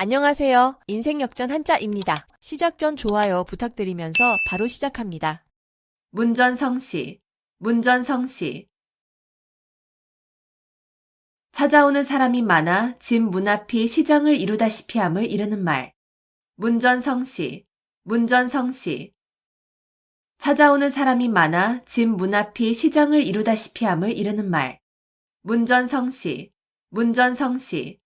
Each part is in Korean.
안녕하세요. 인생역전 한자입니다. 시작 전 좋아요 부탁드리면서 바로 시작합니다. 문전성시, 문전성시. 찾아오는 사람이 많아 집 문 앞이 시장을 이루다시피 함을 이르는 말. 문전성시, 문전성시. 찾아오는 사람이 많아 집 문 앞이 시장을 이루다시피 함을 이르는 말. 문전성시, 문전성시.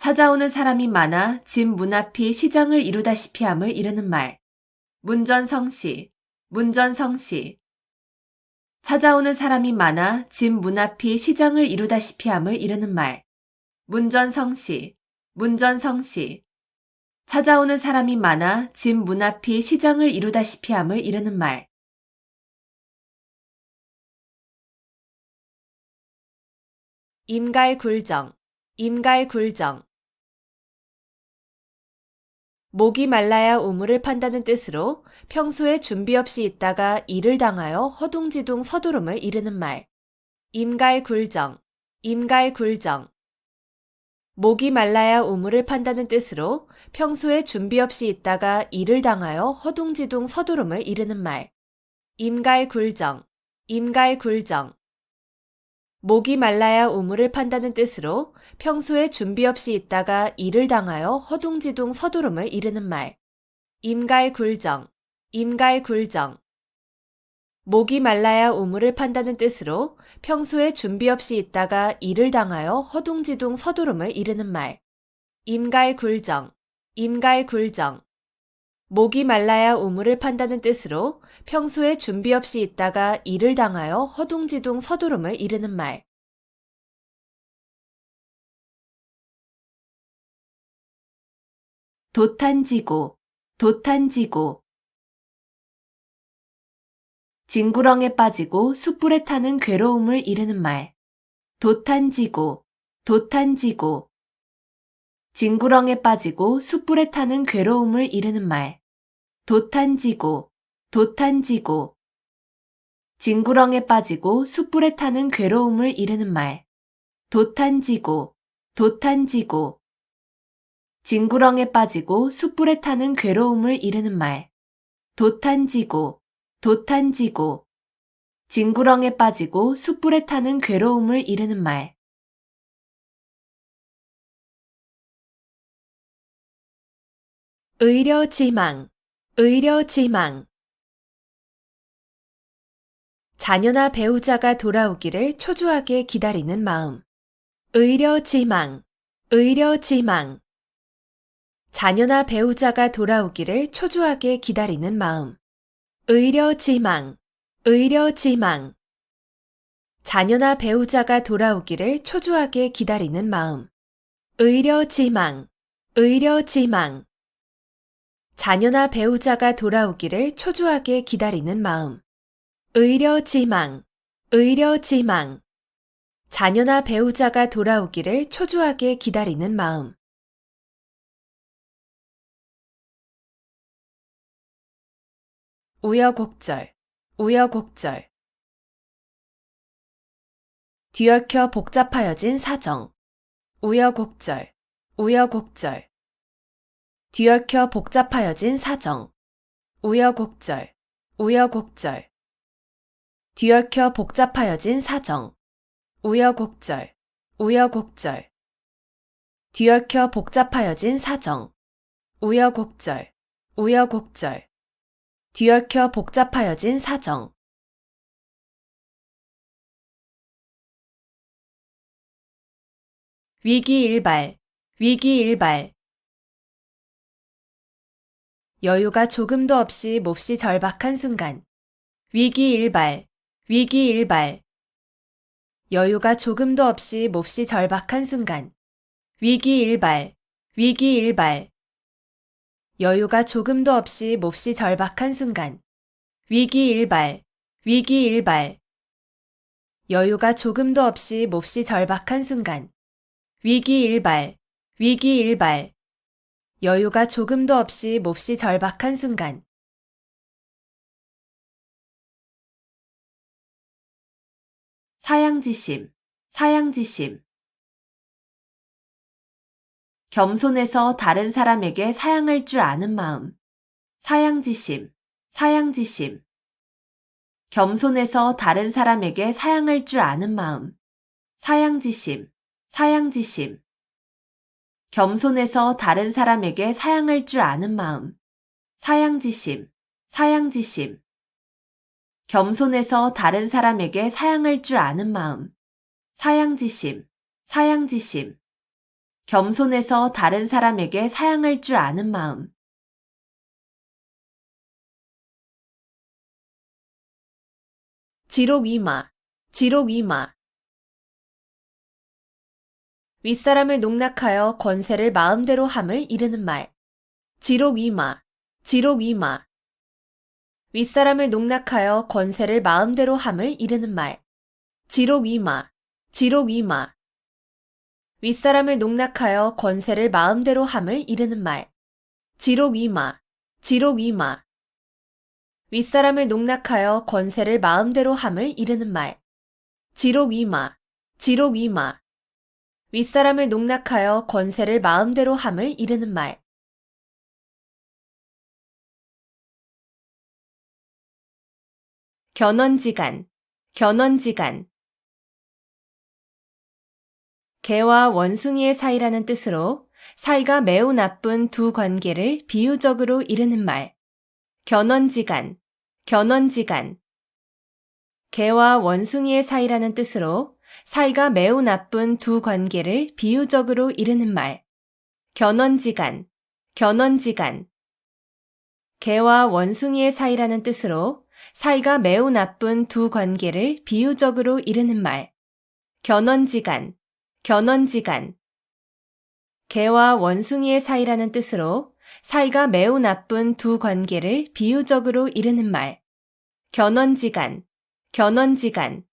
찾아오는 사람이 많아 집 문 앞이 시장을 이루다시피 함을 이르는 말. 문전성시, 문전성시. 찾아오는 사람이 많아 집 문 앞이 시장을 이루다시피 함을 이르는 말. 문전성시, 문전성시. 찾아오는 사람이 많아 집 문 앞이 시장을 이루다시피 함을 이르는 말. 임갈굴정, 임갈굴정. 목이 말라야 우물을 판다는 뜻으로 평소에 준비 없이 있다가 일을 당하여 허둥지둥 서두름을 이르는 말. 임갈굴정, 임갈굴정. 목이 말라야 우물을 판다는 뜻으로 평소에 준비 없이 있다가 일을 당하여 허둥지둥 서두름을 이르는 말. 임갈굴정, 임갈굴정. 목이 말라야 우물을 판다는 뜻으로 평소에 준비 없이 있다가 일을 당하여 허둥지둥 서두름을 이르는 말. 임갈굴정, 임갈굴정. 목이 말라야 우물을 판다는 뜻으로 평소에 준비 없이 있다가 일을 당하여 허둥지둥 서두름을 이르는 말. 임갈굴정, 임갈굴정. 목이 말라야 우물을 판다는 뜻으로 평소에 준비 없이 있다가 일을 당하여 허둥지둥 서두름을 이르는 말. 도탄지고, 도탄지고. 징구렁에 빠지고 숯불에 타는 괴로움을 이르는 말. 도탄지고, 도탄지고. 징구렁에 빠지고 숯불에 타는 괴로움을 이르는 말. 도탄지고, 도탄지고. 징구렁에 빠지고 숯불에 타는 괴로움을 이르는 말. 도탄지고, 도탄지고. 징구렁에 빠지고 숯불에 타는 괴로움을 이르는 말. 도탄지고, 도탄지고. 징구렁에 빠지고 숯불에 타는 괴로움을 이르는 말. 의려지망, 의려지망. 자녀나 배우자가 돌아오기를 초조하게 기다리는 마음. 의려지망, 의려지망. 자녀나 배우자가 돌아오기를 초조하게 기다리는 마음. 의려지망, 의려지망. 자녀나 배우자가 돌아오기를 초조하게 기다리는 마음. 의려지망, 의려지망. 자녀나 배우자가 돌아오기를 초조하게 기다리는 마음. 의려지망, 의려지망. 자녀나 배우자가 돌아오기를 초조하게 기다리는 마음. 우여곡절, 우여곡절. 뒤얽혀 복잡하여진 사정. 우여곡절, 우여곡절. 뒤얽혀 복잡하여진 사정. 우여곡절, 우여곡절. 뒤얽혀 복잡하여진 사정. 우여곡절, 우여곡절. 뒤얽혀 복잡하여진 사정. 우여곡절, 우여곡절. 뒤얽혀 복잡하여진 사정. 위기일발, 위기일발. 여유가 조금도 없이 몹시 절박한 순간. 위기일발, 위기일발. 여유가 조금도 없이 몹시 절박한 순간. 위기일발, 위기일발. 여유가 조금도 없이 몹시 절박한 순간. 위기일발, 위기일발. 여유가 조금도 없이 몹시 절박한 순간. 위기일발, 위기일발. 여유가 조금도 없이 몹시 절박한 순간. 사양지심, 사양지심. 겸손해서 다른 사람에게 사양할 줄 아는 마음. 사양지심, 사양지심. 겸손해서 다른 사람에게 사양할 줄 아는 마음. 사양지심, 사양지심. 겸손해서 다른 사람에게 사양할 줄 아는 마음. 사양지심, 사양지심. 겸손해서 다른 사람에게 사양할 줄 아는 마음. 사양지심, 사양지심. 겸손해서 다른 사람에게 사양할 줄 아는 마음. 지록이마, 지록이마. 윗사람을 농락하여 권세를 마음대로 함을 이르는 말. 지록이마, 지록이마. 윗사람을 농락하여 권세를 마음대로 함을 이르는 말. 지록이마, 지록이마. 윗사람을 농락하여 권세를 마음대로 함을 이르는 말. 지록이마, 지록이마. 윗사람을 농락하여 권세를 마음대로 함을 이르는 말. 지록이마, 지록이마. 윗사람을 농락하여 권세를 마음대로 함을 이르는 말. 견원지간, 견원지간. 개와 원숭이의 사이라는 뜻으로 사이가 매우 나쁜 두 관계를 비유적으로 이르는 말. 견원지간, 견원지간. 개와 원숭이의 사이라는 뜻으로 사이가 매우 나쁜 두 관계를 비유적으로 이르는 말. 견원지간, 견원지간. 개와 원숭이의 사이라는 뜻으로 사이가 매우 나쁜 두 관계를 비유적으로 이르는 말. 견원지간, 견원지간. 개와 원숭이의 사이라는 뜻으로 사이가 매우 나쁜 두 관계를 비유적으로 이르는 말. 견원지간, 견원지간.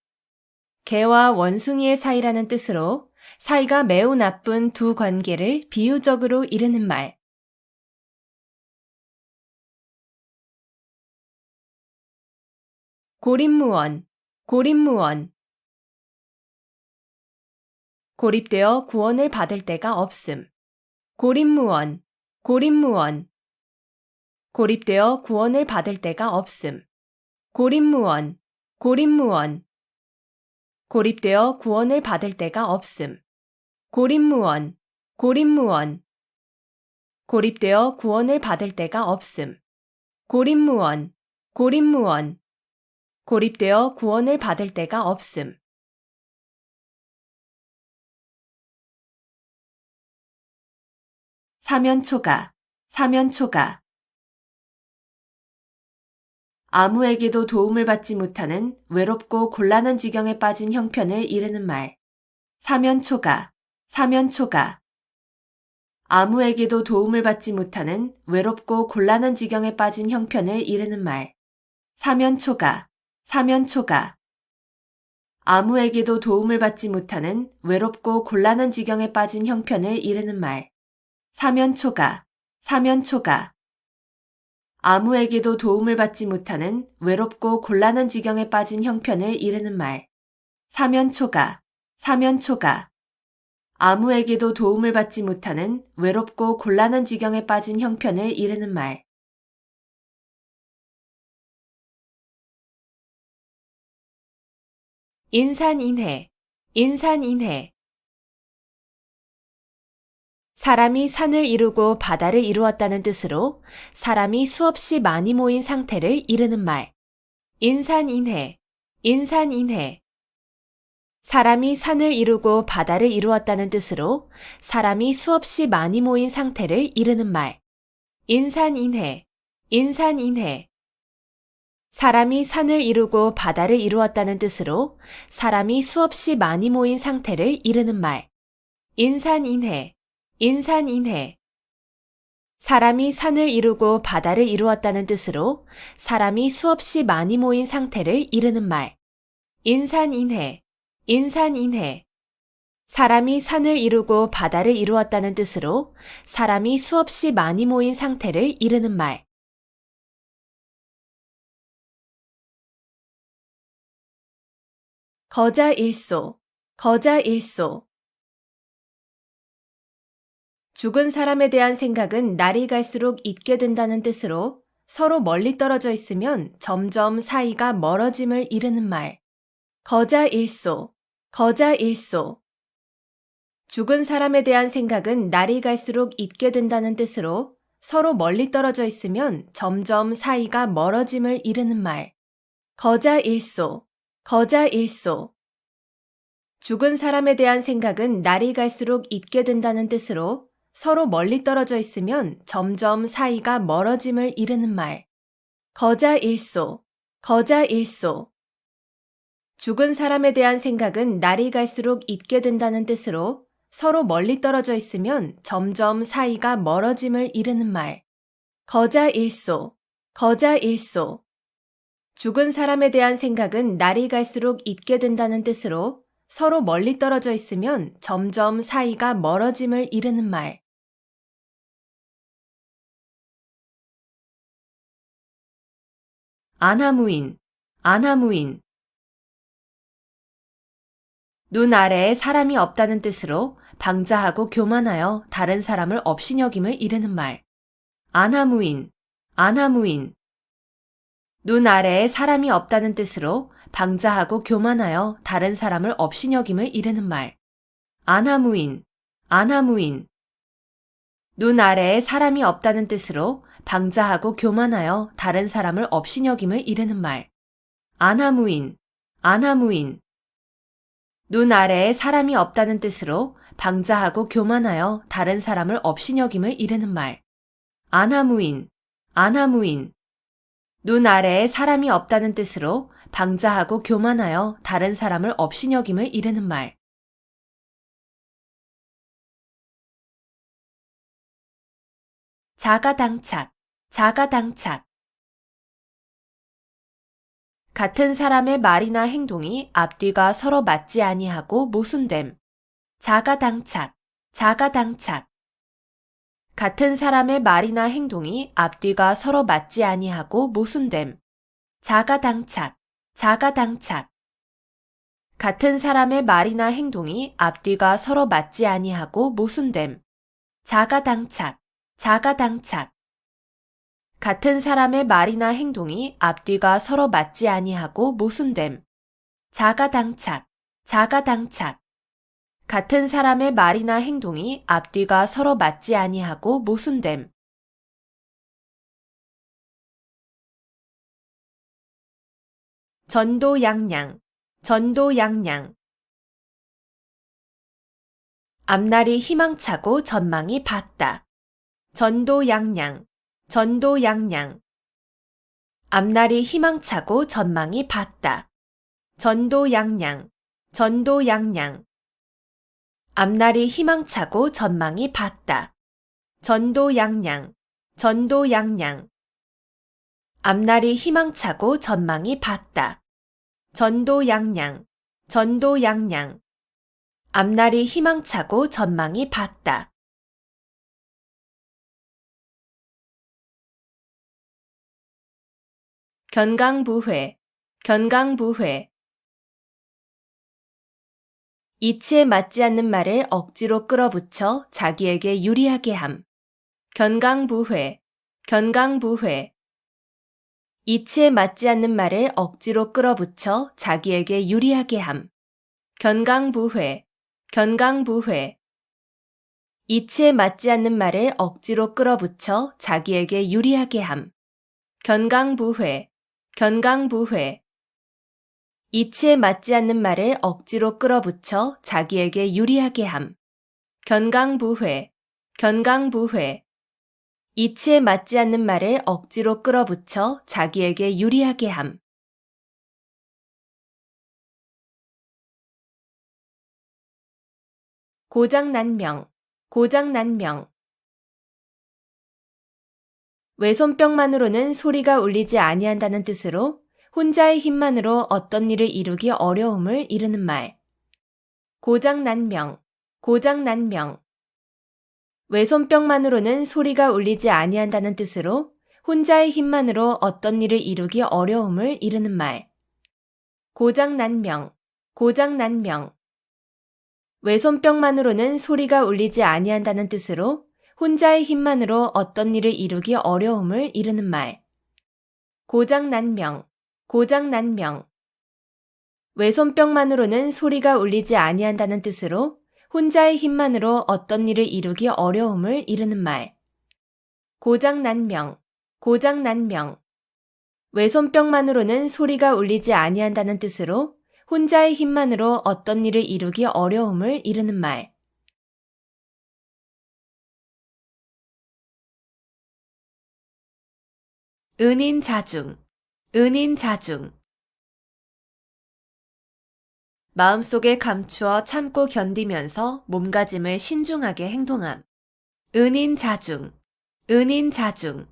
개와 원숭이의 사이라는 뜻으로 사이가 매우 나쁜 두 관계를 비유적으로 이르는 말. 고립무원, 고립무원. 고립되어 구원을 받을 데가 없음. 고립무원, 고립무원. 고립되어 구원을 받을 데가 없음. 고립무원, 고립무원. 고립되어 구원을 받을 데가 없음. 고립무원, 고립무원. 고립되어 구원을 받을 데가 없음. 고립무원, 고립무원. 고립되어 구원을 받을 데가 없음. 사면초가, 사면초가. 아무에게도 도움을 받지 못하는 외롭고 곤란한 지경에 빠진 형편을 이르는 말. 사면초가, 사면초가. 아무에게도 도움을 받지 못하는 외롭고 곤란한 지경에 빠진 형편을 이르는 말. 사면초가, 사면초가. 아무에게도 도움을 받지 못하는 외롭고 곤란한 지경에 빠진 형편을 이르는 말. 사면초가, 사면초가. 아무에게도 도움을 받지 못하는 외롭고 곤란한 지경에 빠진 형편을 이르는 말. 사면초가, 사면초가. 아무에게도 도움을 받지 못하는 외롭고 곤란한 지경에 빠진 형편을 이르는 말. 인산인해, 인산인해. 사람이 산을 이루고 바다를 이루었다는 뜻으로 사람이 수없이 많이 모인 상태를 이르는 말. 인산인해, 인산인해. 사람이 산을 이루고 바다를 이루었다는 뜻으로 사람이 수없이 많이 모인 상태를 이르는 말. 인산인해, 인산인해. 사람이 산을 이루고 바다를 이루었다는 뜻으로 사람이 수없이 많이 모인 상태를 이르는 말. 인산인해, 인산인해. 사람이 산을 이루고 바다를 이루었다는 뜻으로 사람이 수없이 많이 모인 상태를 이르는 말. 인산인해, 인산인해. 사람이 산을 이루고 바다를 이루었다는 뜻으로 사람이 수없이 많이 모인 상태를 이르는 말. 거자일소, 거자일소. 죽은 사람에 대한 생각은 날이 갈수록 잊게 된다는 뜻으로 서로 멀리 떨어져 있으면 점점 사이가 멀어짐을 이르는 말. 거자일소, 거자일소. 죽은 사람에 대한 생각은 날이 갈수록 잊게 된다는 뜻으로 서로 멀리 떨어져 있으면 점점 사이가 멀어짐을 이르는 말. 거자일소, 거자일소. 죽은 사람에 대한 생각은 날이 갈수록 잊게 된다는 뜻으로 서로 멀리 떨어져 있으면 점점 사이가 멀어짐을 이르는 말. 거자일소, 거자일소. 죽은 사람에 대한 생각은 날이 갈수록 잊게 된다는 뜻으로 서로 멀리 떨어져 있으면 점점 사이가 멀어짐을 이르는 말. 거자일소, 거자일소. 죽은 사람에 대한 생각은 날이 갈수록 잊게 된다는 뜻으로 서로 멀리 떨어져 있으면 점점 사이가 멀어짐을 이르는 말. 안하무인, 안하무인. 눈 아래에 사람이 없다는 뜻으로 방자하고 교만하여 다른 사람을 업신여김을 이르는 말. 안하무인, 안하무인. 눈 아래에 사람이 없다는 뜻으로 방자하고 교만하여 다른 사람을 업신여김을 이르는 말. 안하무인, 안하무인. 눈 아래에 사람이 없다는 뜻으로 방자하고 교만하여 다른 사람을 업신여김을 이르는 말. 안하무인, 안하무인. 눈 아래에 사람이 없다는 뜻으로 방자하고 교만하여 다른 사람을 업신여김을 이르는 말. 안하무인, 안하무인. 눈 아래에 사람이 없다는 뜻으로 방자하고 교만하여 다른 사람을 업신여김을 이르는 말. 자가당착, 자가당착. 같은 사람의 말이나 행동이 앞뒤가 서로 맞지 아니하고 모순됨. 자가당착, 자가당착. 같은 사람의 말이나 행동이 앞뒤가 서로 맞지 아니하고 모순됨. 자가당착, 자가당착. 같은 사람의 말이나 행동이 앞뒤가 서로 맞지 아니하고 모순됨. 자가당착, 자가당착. 같은 사람의 말이나 행동이 앞뒤가 서로 맞지 아니하고 모순됨. 자가당착, 자가당착. 같은 사람의 말이나 행동이 앞뒤가 서로 맞지 아니하고 모순됨. 전도양양, 전도양양. 앞날이 희망차고 전망이 밝다. 전도양양, 전도양양. 앞날이 희망차고 전망이 밝다. 전도양양, 전도양양. 앞날이 희망차고 전망이 밝다. 전도양양, 전도양양. 앞날이 희망차고 전망이 밝다. 전도양양, 전도양양. 앞날이 희망차고 전망이 밝다. 견강부회, 견강부회. 이치에 맞지 않는 말을 억지로 끌어붙여 자기에게 유리하게 함. 견강부회, 견강부회. 이치에 맞지 않는 말을 억지로 끌어붙여 자기에게 유리하게 함. 견강부회, 견강부회. 이치에 맞지 않는 말을 억지로 끌어붙여 자기에게 유리하게 함. 견강부회, 견강부회. 이치에 맞지 않는 말을 억지로 끌어붙여 자기에게 유리하게 함. 견강부회, 견강부회. 이치에 맞지 않는 말을 억지로 끌어붙여 자기에게 유리하게 함. 고장난명, 고장난명. 외손뼉만으로는 소리가 울리지 아니한다는 뜻으로 혼자의 힘만으로 어떤 일을 이루기 어려움을 이르는 말. 고장난명, 고장난명. 외손뼉만으로는 소리가 울리지 아니한다는 뜻으로 혼자의 힘만으로 어떤 일을 이루기 어려움을 이르는 말. 고장난명, 고장난명. 외손뼉만으로는 소리가 울리지 아니한다는 뜻으로 혼자의 힘만으로 어떤 일을 이루기 어려움을 이르는 말. 고장난 명, 고장난 명. 외손뼉만으로는 소리가 울리지 아니한다는 뜻으로 혼자의 힘만으로 어떤 일을 이루기 어려움을 이르는 말. 고장난 명, 고장난 명. 외손뼉만으로는 소리가 울리지 아니한다는 뜻으로 혼자의 힘만으로 어떤 일을 이루기 어려움을 이르는 말. 은인자중, 은인자중. 마음속에 감추어 참고 견디면서 몸가짐을 신중하게 행동함. 은인자중, 은인자중.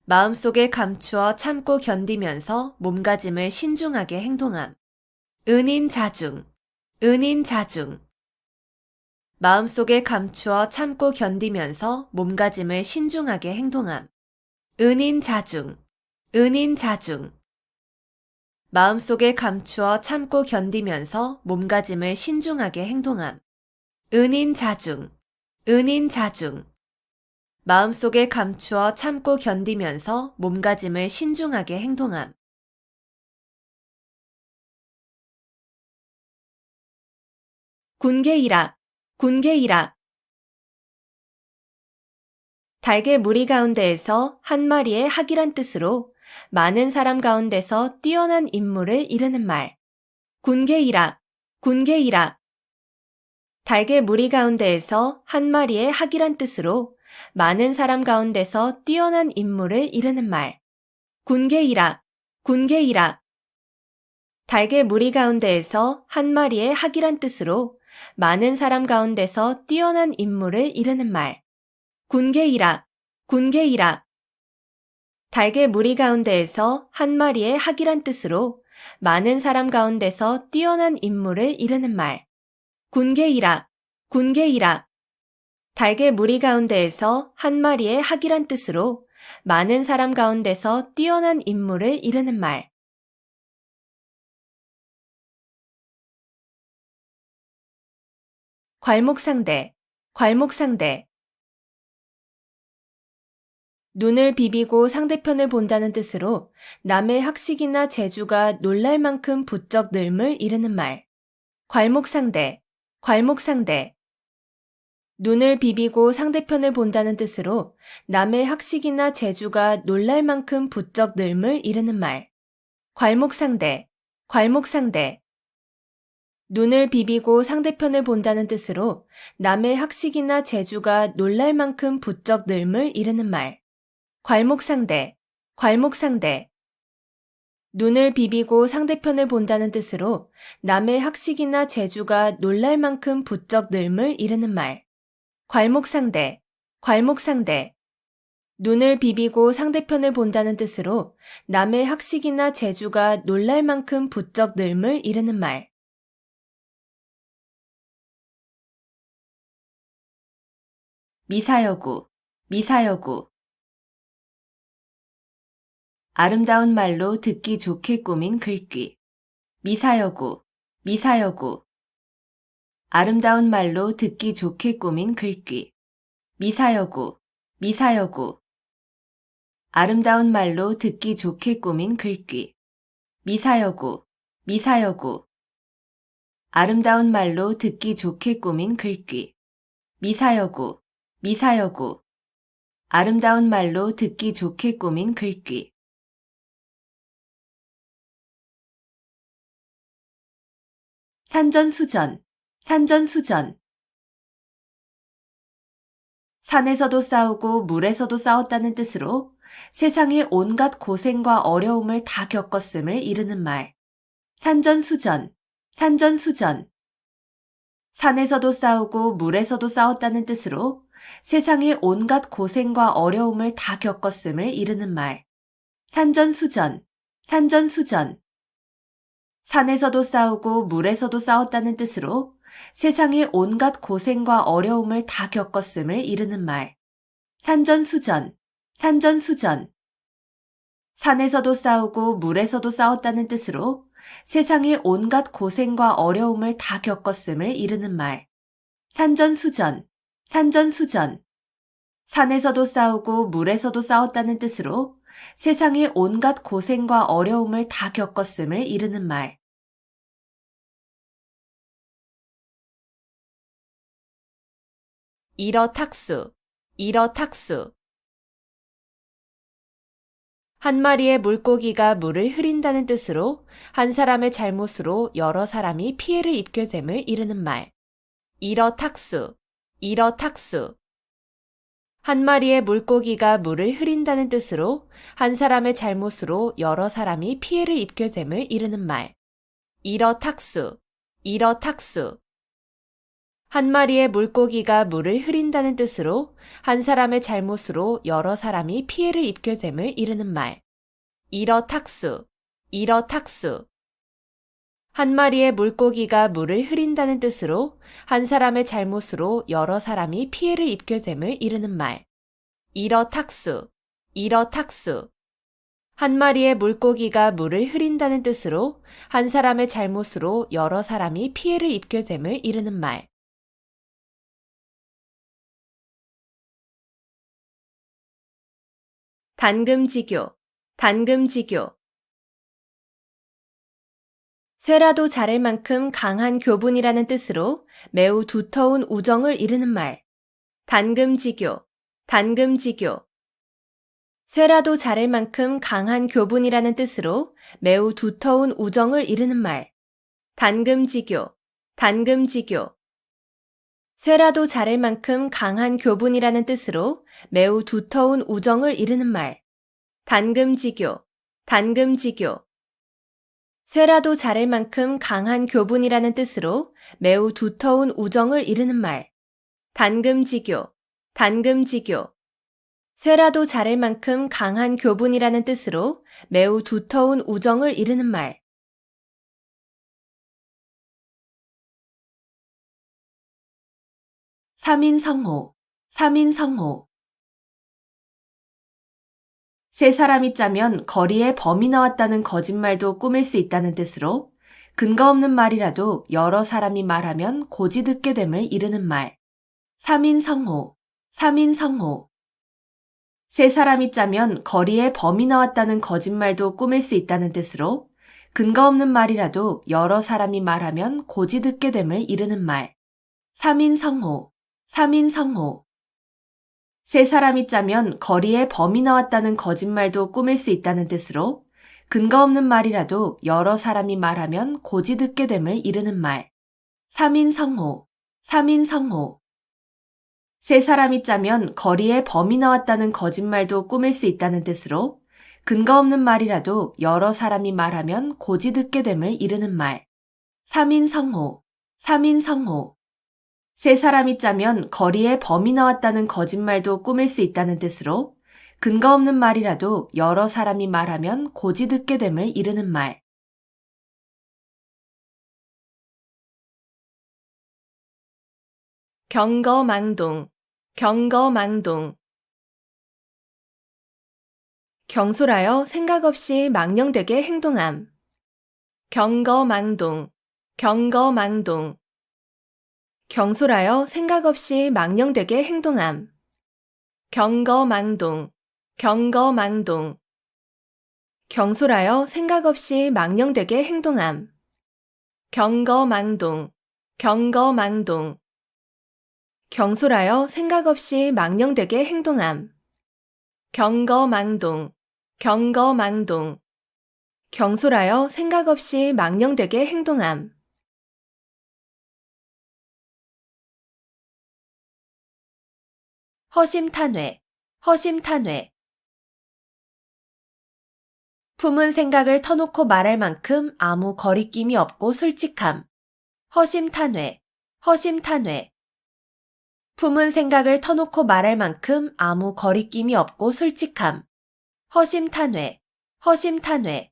마음속에 감추어 참고 견디면서 몸가짐을 신중하게 행동함. 은인자중, 은인자중. 마음속에 감추어 참고 견디면서 몸가짐을 신중하게 행동함. 은인자중, 은인자중. 마음속에 감추어 참고 견디면서 몸가짐을 신중하게 행동함. 은인자중, 은인자중. 마음속에 감추어 참고 견디면서 몸가짐을 신중하게 행동함. 군계이락, 군계이락. 달개 무리 가운데에서 한 마리의 학이란 뜻으로 많은 사람 가운데서 뛰어난 인물을 이르는 말. 군계이락, 군계이락. 달개 무리 가운데에서 한 마리의 학이란 뜻으로 많은 사람 가운데서 뛰어난 인물을 이르는 말. 군계이락, 군계이락. 달개 무리 가운데에서 한 마리의 학이란 뜻으로 많은 사람 가운데서 뛰어난 인물을 이르는 말. 군계이락, 군계이락. 달개 무리 가운데에서 한 마리의 학이란 뜻으로 많은 사람 가운데서 뛰어난 인물을 이르는 말. 군계이락, 군계이락. 달개 무리 가운데에서 한 마리의 학이란 뜻으로 많은 사람 가운데서 뛰어난 인물을 이르는 말. 괄목상대, 괄목상대. 눈을 비비고 상대편을 본다는 뜻으로 남의 학식이나 재주가 놀랄 만큼 부쩍 늘음을 이르는 말. 괄목상대, 괄목상대. 눈을 비비고 상대편을 본다는 뜻으로 남의 학식이나 재주가 놀랄 만큼 부쩍 늘음을 이르는 말. 괄목상대, 괄목상대. 눈을 비비고 상대편을 본다는 뜻으로 남의 학식이나 재주가 놀랄 만큼 부쩍 늘음을 이르는 말. 괄목상대, 괄목상대. 눈을 비비고 상대편을 본다는 뜻으로 남의 학식이나 재주가 놀랄 만큼 부쩍 늘음을 이르는 말. 괄목상대, 괄목상대. 눈을 비비고 상대편을 본다는 뜻으로 남의 학식이나 재주가 놀랄 만큼 부쩍 늘음을 이르는 말. 미사여구, 미사여구. 아름다운 말로 듣기 좋게 꾸민 글귀. 미사여구, 미사여구. 아름다운 말로 듣기 좋게 꾸민 글귀. 미사여구, 미사여구. 아름다운 말로 듣기 좋게 꾸민 글귀. 미사여구, 미사여구. 아름다운 말로 듣기 좋게 꾸민 글귀. 미사여구, 미사여구. 아름다운 말로 듣기 좋게 꾸민 글귀. 산전수전, 산전수전. 산에서도 싸우고 물에서도 싸웠다는 뜻으로 세상의 온갖 고생과 어려움을 다 겪었음을 이르는 말. 산전수전, 산전수전. 산에서도 싸우고 물에서도 싸웠다는 뜻으로 세상의 온갖 고생과 어려움을 다 겪었음을 이르는 말. 산전수전, 산전수전. 산에서도 싸우고 물에서도 싸웠다는 뜻으로 세상의 온갖 고생과 어려움을 다 겪었음을 이르는 말. 산전수전, 산전수전. 산에서도 싸우고 물에서도 싸웠다는 뜻으로 세상의 온갖 고생과 어려움을 다 겪었음을 이르는 말. 산전수전, 산전수전. 산에서도 싸우고 물에서도 싸웠다는 뜻으로 세상의 온갖 고생과 어려움을 다 겪었음을 이르는 말. 이러탁수, 이러탁수. 한 마리의 물고기가 물을 흐린다는 뜻으로 한 사람의 잘못으로 여러 사람이 피해를 입게 됨을 이르는 말. 이러탁수, 이러탁수. 한 마리의 물고기가 물을 흐린다는 뜻으로 한 사람의 잘못으로 여러 사람이 피해를 입게 됨을 이르는 말. 이러탁수, 이러탁수. 한 마리의 물고기가 물을 흐린다는 뜻으로 한 사람의 잘못으로 여러 사람이 피해를 입게 됨을 이르는 말. 이러탁수, 이러탁수. 한 마리의 물고기가 물을 흐린다는 뜻으로 한 사람의 잘못으로 여러 사람이 피해를 입게 됨을 이르는 말. 이러탁수, 이러탁수. 한 마리의 물고기가 물을 흐린다는 뜻으로 한 사람의 잘못으로 여러 사람이 피해를 입게 됨을 이르는 말. 단금지교, 단금지교. 쇠라도 자를 만큼 강한 교분이라는 뜻으로 매우 두터운 우정을 이르는 말. 단금지교, 단금지교. 쇠라도 자를 만큼 강한 교분이라는 뜻으로 매우 두터운 우정을 이르는 말. 단금지교, 단금지교. 쇠라도 자를 만큼 강한 교분이라는 뜻으로 매우 두터운 우정을 이르는 말. 단금지교, 단금지교. 쇠라도 자를 만큼 강한 교분이라는 뜻으로 매우 두터운 우정을 이르는 말. 단금지교, 단금지교. 쇠라도 자를 만큼 강한 교분이라는 뜻으로 매우 두터운 우정을 이르는 말. 삼인성호, 삼인성호. 세 사람이 짜면 거리에 범이 나왔다는 거짓말도 꾸밀 수 있다는 뜻으로 근거 없는 말이라도 여러 사람이 말하면 고지 듣게 됨을 이르는 말. 삼인성호, 삼인성호. 세 사람이 짜면 거리에 범이 나왔다는 거짓말도 꾸밀 수 있다는 뜻으로 근거 없는 말이라도 여러 사람이 말하면 고지 듣게 됨을 이르는 말. 삼인성호, 삼인성호. 세 사람이 짜면 거리에 범이 나왔다는 거짓말도 꾸밀 수 있다는 뜻으로 근거 없는 말이라도 여러 사람이 말하면 고지 듣게 됨을 이르는 말. 삼인성호, 삼인성호. 세 사람이 짜면 거리에 범이 나왔다는 거짓말도 꾸밀 수 있다는 뜻으로 근거 없는 말이라도 여러 사람이 말하면 고지 듣게 됨을 이르는 말. 삼인성호, 삼인성호. 세 사람이 짜면 거리에 범이 나왔다는 거짓말도 꾸밀 수 있다는 뜻으로 근거 없는 말이라도 여러 사람이 말하면 고지 듣게 됨을 이르는 말. 경거망동, 경거망동. 경솔하여 생각 없이 망령되게 행동함. 경거망동, 경거망동. 경솔하여 생각 없이 망령되게 행동함. 경거망동, 경거망동. 경솔하여 생각 없이 망령되게 행동함. 경거망동, 경거망동. 경솔하여 생각 없이 망령되게 행동함. 경거망동, 경거망동. 경솔하여 생각 없이 망령되게 행동함. 허심탄회, 허심탄회. 품은 생각을 터놓고 말할 만큼 아무 거리낌이 없고 솔직함. 허심탄회, 허심탄회. 품은 생각을 터놓고 말할 만큼 아무 거리낌이 없고 솔직함. 허심탄회, 허심탄회.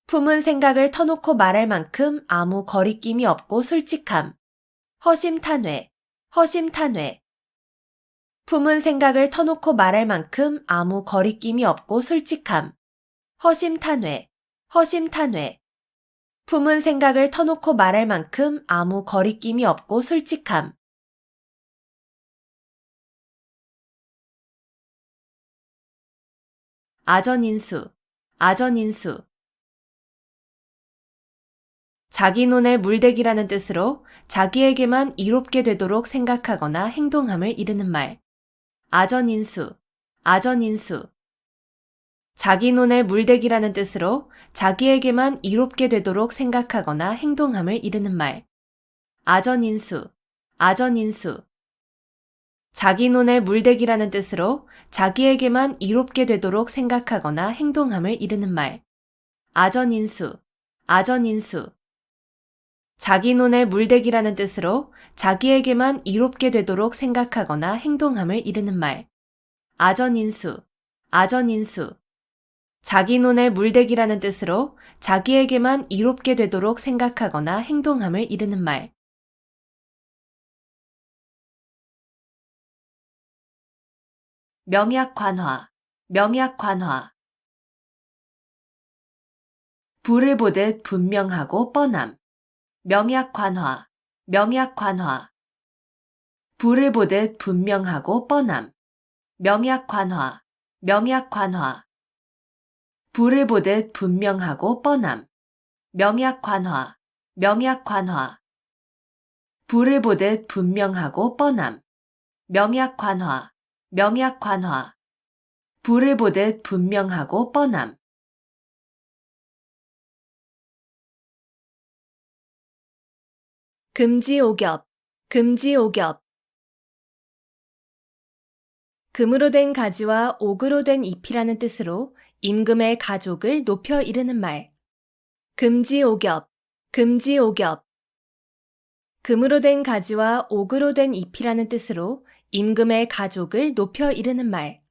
품은 생각을 터놓고 말할 만큼 아무 거리낌이 없고 솔직함. 허심탄회, 허심탄회. 품은 생각을 터놓고 말할 만큼 아무 거리낌이 없고 솔직함. 허심탄회, 허심탄회. 품은 생각을 터놓고 말할 만큼 아무 거리낌이 없고 솔직함. 아전인수, 아전인수. 자기 논에 물대기라는 뜻으로 자기에게만 이롭게 되도록 생각하거나 행동함을 이르는 말. 아전인수, 아전인수. 자기 논에 물대기라는 뜻으로 자기에게만 이롭게 되도록 생각하거나 행동함을 이르는 말. 아전인수, 아전인수. 자기 논에 물대기라는 뜻으로 자기에게만 이롭게 되도록 생각하거나 행동함을 이르는 말. 아전인수, 아전인수. 자기 논에 물대기라는 뜻으로 자기에게만 이롭게 되도록 생각하거나 행동함을 이르는 말. 아전인수, 아전인수. 자기 논에 물대기라는 뜻으로 자기에게만 이롭게 되도록 생각하거나 행동함을 이르는 말. 명약관화, 명약관화. 불을 보듯 분명하고 뻔함. 명약관화, 명약관화. 불을 보듯 분명하고 뻔함. 명약관화, 명약관화. 불을 보듯 분명하고 뻔함. 명약관화, 명약관화. 불을 보듯 분명하고 뻔함. 명약관화, 명약관화. 불을 보듯 분명하고 뻔함. 금지오겹, 금지오겹. 금으로 된 가지와 옥으로 된 잎이라는 뜻으로 임금의 가족을 높여 이르는 말. 금지오겹, 금지오겹. 금으로 된 가지와 옥으로 된 잎이라는 뜻으로 임금의 가족을 높여 이르는 말.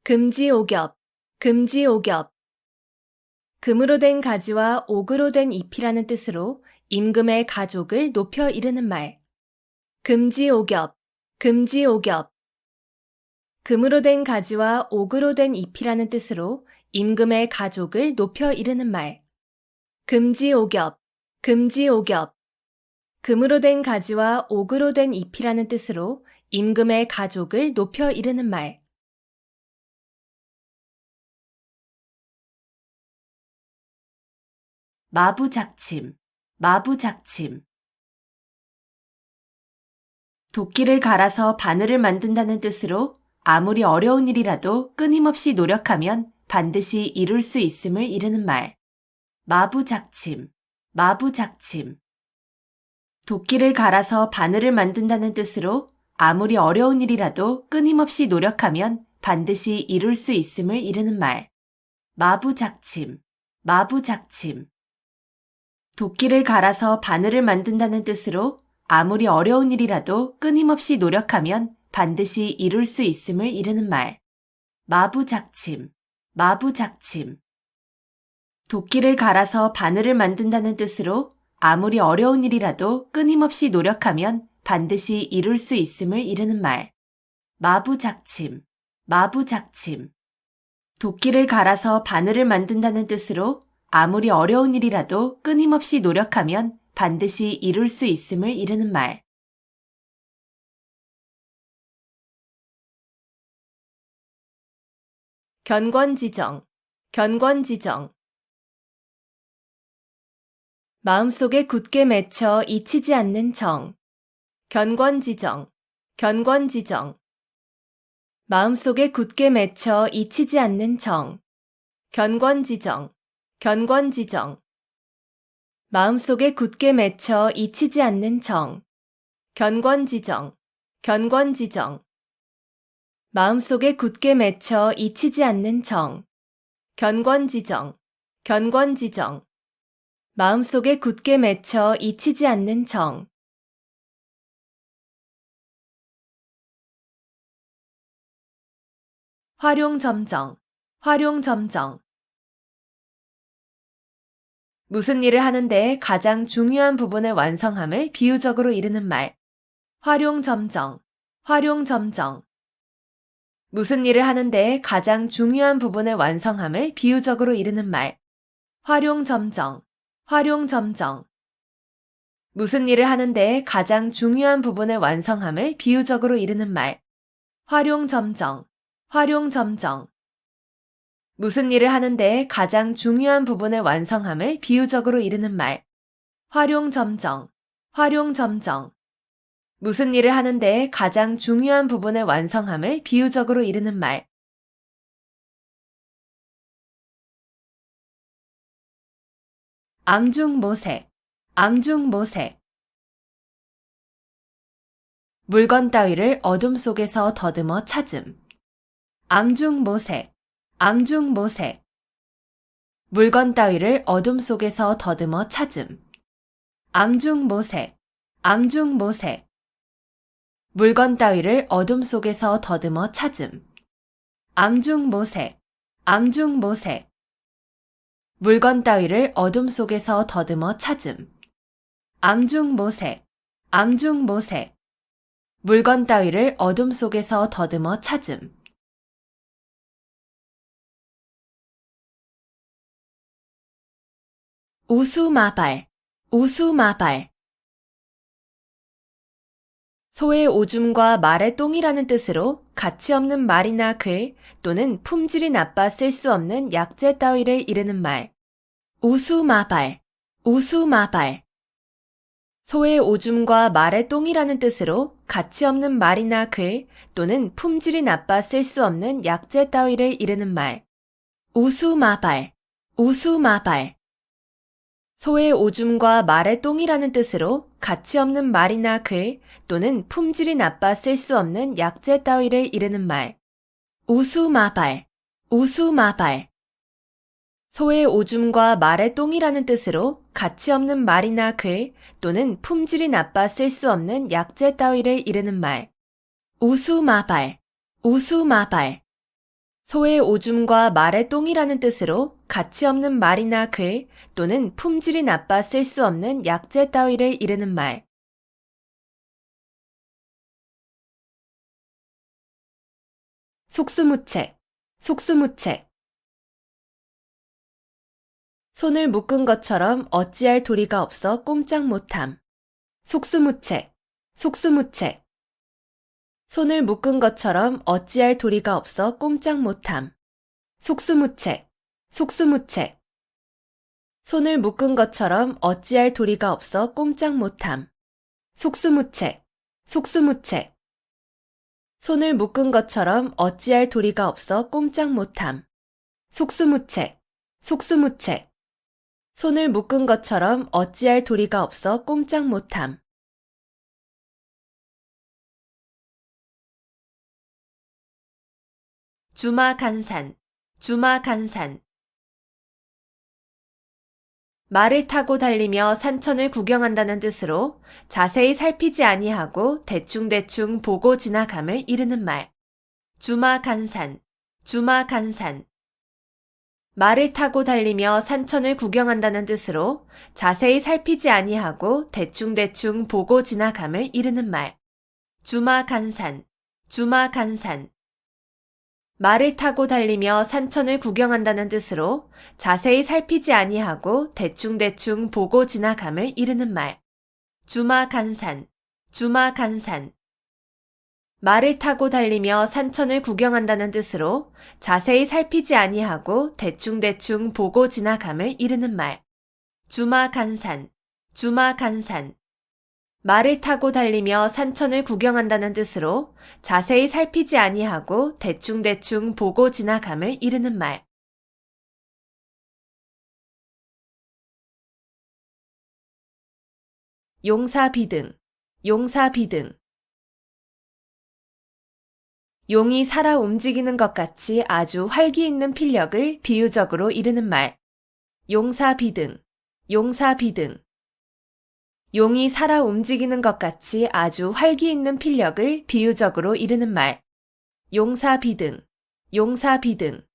금지오겹, 금지오겹. 금으로 된 가지와 옥으로 된 잎이라는 뜻으로 임금의 가족을 높여 이르는 말. 금지오겹, 금지오겹. 금으로 된 가지와 옥으로 된 잎이라는 뜻으로 임금의 가족을 높여 이르는 말. 금지오겹, 금지오겹. 금으로 된 가지와 옥으로 된 잎이라는 뜻으로 임금의 가족을 높여 이르는 말. 마부작침, 마부작침. 도끼를 갈아서 바늘을 만든다는 뜻으로 아무리 어려운 일이라도 끊임없이 노력하면 반드시 이룰 수 있음을 이르는 말. 마부작침, 마부작침. 도끼를 갈아서 바늘을 만든다는 뜻으로 아무리 어려운 일이라도 끊임없이 노력하면 반드시 이룰 수 있음을 이르는 말. 마부작침, 마부작침. 도끼를 갈아서 바늘을 만든다는 뜻으로 아무리 어려운 일이라도 끊임없이 노력하면 반드시 이룰 수 있음을 이르는 말. 마부작침, 마부작침. 도끼를 갈아서 바늘을 만든다는 뜻으로 아무리 어려운 일이라도 끊임없이 노력하면 반드시 이룰 수 있음을 이르는 말. 마부작침, 마부작침. 도끼를 갈아서 바늘을 만든다는 뜻으로 아무리 어려운 일이라도 끊임없이 노력하면 반드시 이룰 수 있음을 이르는 말. 견권지정, 견권지정. 마음속에 굳게 맺혀 잊히지 않는 정. 견권지정, 견권지정. 마음속에 굳게 맺혀 잊히지 않는 정. 견권지정, 견권지정. 마음속에 굳게 맺혀 잊히지 않는 정. 견권지정, 견권지정. 마음속에 굳게 맺혀 잊히지 않는 정. 견권지정, 견권지정. 마음속에 굳게 맺혀 잊히지 않는 정. 활용점정, 활용점정. 무슨 일을 하는데 가장 중요한 부분의 완성함을 비유적으로 이르는 말. 활용점정, 활용점정. 무슨 일을 하는데 가장 중요한 부분의 완성함을 비유적으로 이르는 말. 활용점정, 활용점정. 무슨 일을 하는데 가장 중요한 부분의 완성함을 비유적으로 이르는 말. 활용점정, 활용점정. 무슨 일을 하는데 가장 중요한 부분의 완성함을 비유적으로 이르는 말. 활용점정, 활용점정. 무슨 일을 하는데 가장 중요한 부분의 완성함을 비유적으로 이르는 말. 암중모색, 암중모색. 물건 따위를 어둠 속에서 더듬어 찾음. 암중모색, 암중모색. 물건 따위를 어둠 속에서 더듬어 찾음. 암중모색, 암중모색. 물건 따위를 어둠 속에서 더듬어 찾음. 암중모색, 암중모색. 물건 따위를 어둠 속에서 더듬어 찾음. 암중모색, 암중모색. 물건 따위를 어둠 속에서 더듬어 찾음. 우수마발, 우수마발. 소의 오줌과 말의 똥이라는 뜻으로 가치 없는 말이나 글 또는 품질이 나빠 쓸 수 없는 약재 따위를 이르는 말. 우수마발, 우수마발. 소의 오줌과 말의 똥이라는 뜻으로 가치 없는 말이나 글 또는 품질이 나빠 쓸 수 없는 약재 따위를 이르는 말. 우수마발, 우수마발. 소의 오줌과 말의 똥이라는 뜻으로 가치 없는 말이나 글 또는 품질이 나빠 쓸 수 없는 약재 따위를 이르는 말. 우수마발, 우수마발. 소의 오줌과 말의 똥이라는 뜻으로 가치 없는 말이나 글 또는 품질이 나빠 쓸 수 없는 약재 따위를 이르는 말. 우수마발, 우수마발. 소의 오줌과 말의 똥이라는 뜻으로 가치 없는 말이나 글 또는 품질이 나빠 쓸 수 없는 약재 따위를 이르는 말. 속수무책, 속수무책. 손을 묶은 것처럼 어찌할 도리가 없어 꼼짝 못함. 속수무책, 속수무책. 손을 묶은 것처럼 어찌할 도리가 없어 꼼짝 못함. 속수무책, 속수무책. 손을 묶은 것처럼 어찌할 도리가 없어 꼼짝 못함. 속수무책, 속수무책. 손을 묶은 것처럼 어찌할 도리가 없어 꼼짝 못함. 속수무책, 속수무책. 손을 묶은 것처럼 어찌할 도리가 없어 꼼짝 못함. 주마간산, 주마간산. 말을 타고 달리며 산천을 구경한다는 뜻으로 자세히 살피지 아니하고 대충대충 보고 지나감을 이르는 말. 주마간산, 주마간산. 말을 타고 달리며 산천을 구경한다는 뜻으로 자세히 살피지 아니하고 대충대충 보고 지나감을 이르는 말. 주마간산, 주마간산. 말을 타고 달리며 산천을 구경한다는 뜻으로 자세히 살피지 아니하고 대충대충 보고 지나감을 이르는 말. 주마간산, 주마간산. 말을 타고 달리며 산천을 구경한다는 뜻으로 자세히 살피지 아니하고 대충대충 보고 지나감을 이르는 말. 주마간산, 주마간산. 말을 타고 달리며 산천을 구경한다는 뜻으로 자세히 살피지 아니하고 대충대충 보고 지나감을 이르는 말. 용사비등, 용사비등. 용이 살아 움직이는 것 같이 아주 활기 있는 필력을 비유적으로 이르는 말. 용사비등, 용사비등. 용이 살아 움직이는 것 같이 아주 활기 있는 필력을 비유적으로 이르는 말. 용사비등, 용사비등.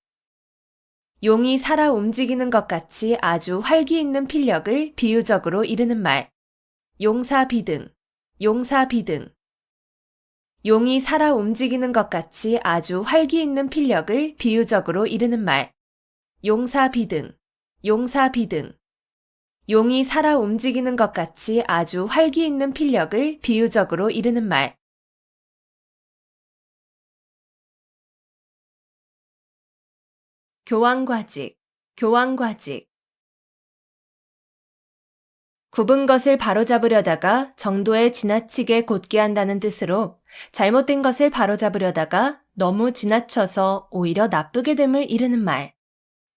용이 살아 움직이는 것 같이 아주 활기 있는 필력을 비유적으로 이르는 말. 용사비등, 용사비등. 용이 살아 움직이는 것 같이 아주 활기 있는 필력을 비유적으로 이르는 말. 용사비등, 용사비등. 용이 살아 움직이는 것 같이 아주 활기 있는 필력을 비유적으로 이르는 말. 교환과직, 교환과직. 굽은 것을 바로잡으려다가 정도에 지나치게 곧게 한다는 뜻으로 잘못된 것을 바로잡으려다가 너무 지나쳐서 오히려 나쁘게 됨을 이르는 말.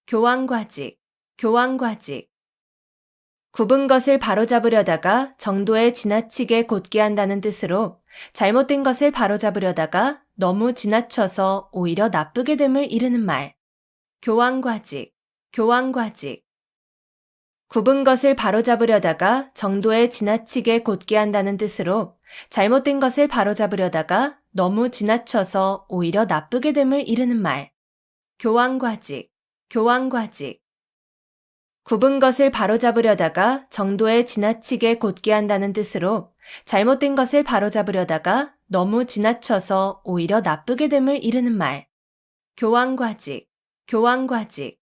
교환과직, 교환과직. 굽은 것을 바로잡으려다가 정도에 지나치게 곧게 한다는 뜻으로 잘못된 것을 바로잡으려다가 너무 지나쳐서 오히려 나쁘게 됨을 이르는 말. 교환과직, 교환과직. 굽은 것을 바로잡으려다가 정도에 지나치게 곧게 한다는 뜻으로 잘못된 것을 바로잡으려다가 너무 지나쳐서 오히려 나쁘게 됨을 이르는 말. 교환과직, 교환과직. 굽은 것을 바로잡으려다가 정도에 지나치게 곧게 한다는 뜻으로 잘못된 것을 바로잡으려다가 너무 지나쳐서 오히려 나쁘게 됨을 이르는 말. 교환과직, 교환과직.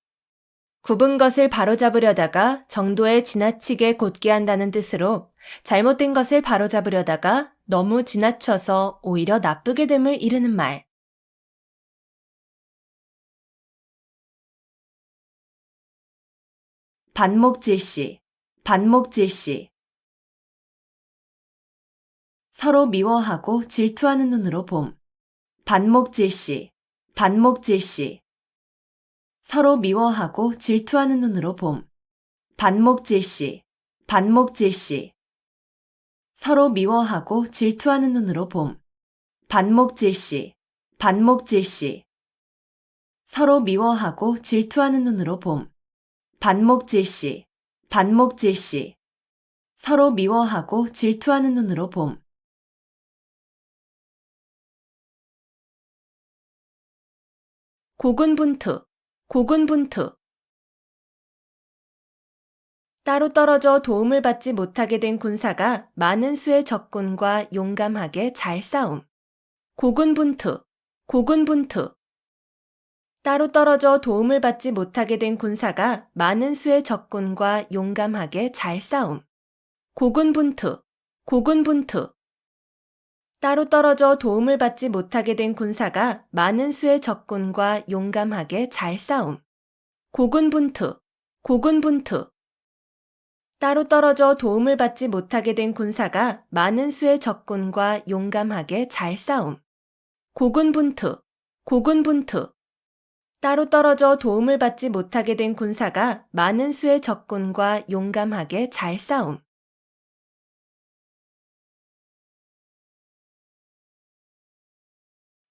굽은 것을 바로잡으려다가 정도에 지나치게 곧게 한다는 뜻으로 잘못된 것을 바로잡으려다가 너무 지나쳐서 오히려 나쁘게 됨을 이르는 말. 반목질시, 반목질시. 서로 미워하고 질투하는 눈으로 봄. 반목질시, 반목질시. 서로 미워하고 질투하는 눈으로 봄. 반목질시, 반목질시. 서로 미워하고 질투하는 눈으로 봄. 반목질시, 반목질시. 서로 미워하고 질투하는 눈으로 봄. 반목질시, 반목질시. 서로 미워하고 질투하는 눈으로 봄. 고군분투, 고군분투. 따로 떨어져 도움을 받지 못하게 된 군사가 많은 수의 적군과 용감하게 잘 싸움. 고군분투, 고군분투. 따로 떨어져 도움을 받지 못하게 된 군사가 많은 수의 적군과 용감하게 잘 싸움. 고군분투, 고군분투. 따로 떨어져 도움을 받지 못하게 된 군사가 많은 수의 적군과 용감하게 잘 싸움. 고군분투, 고군분투. 따로 떨어져 도움을 받지 못하게 된 군사가 많은 수의 적군과 용감하게 잘 싸움. 고군분투, 고군분투. 따로 떨어져 도움을 받지 못하게 된 군사가 많은 수의 적군과 용감하게 잘 싸움.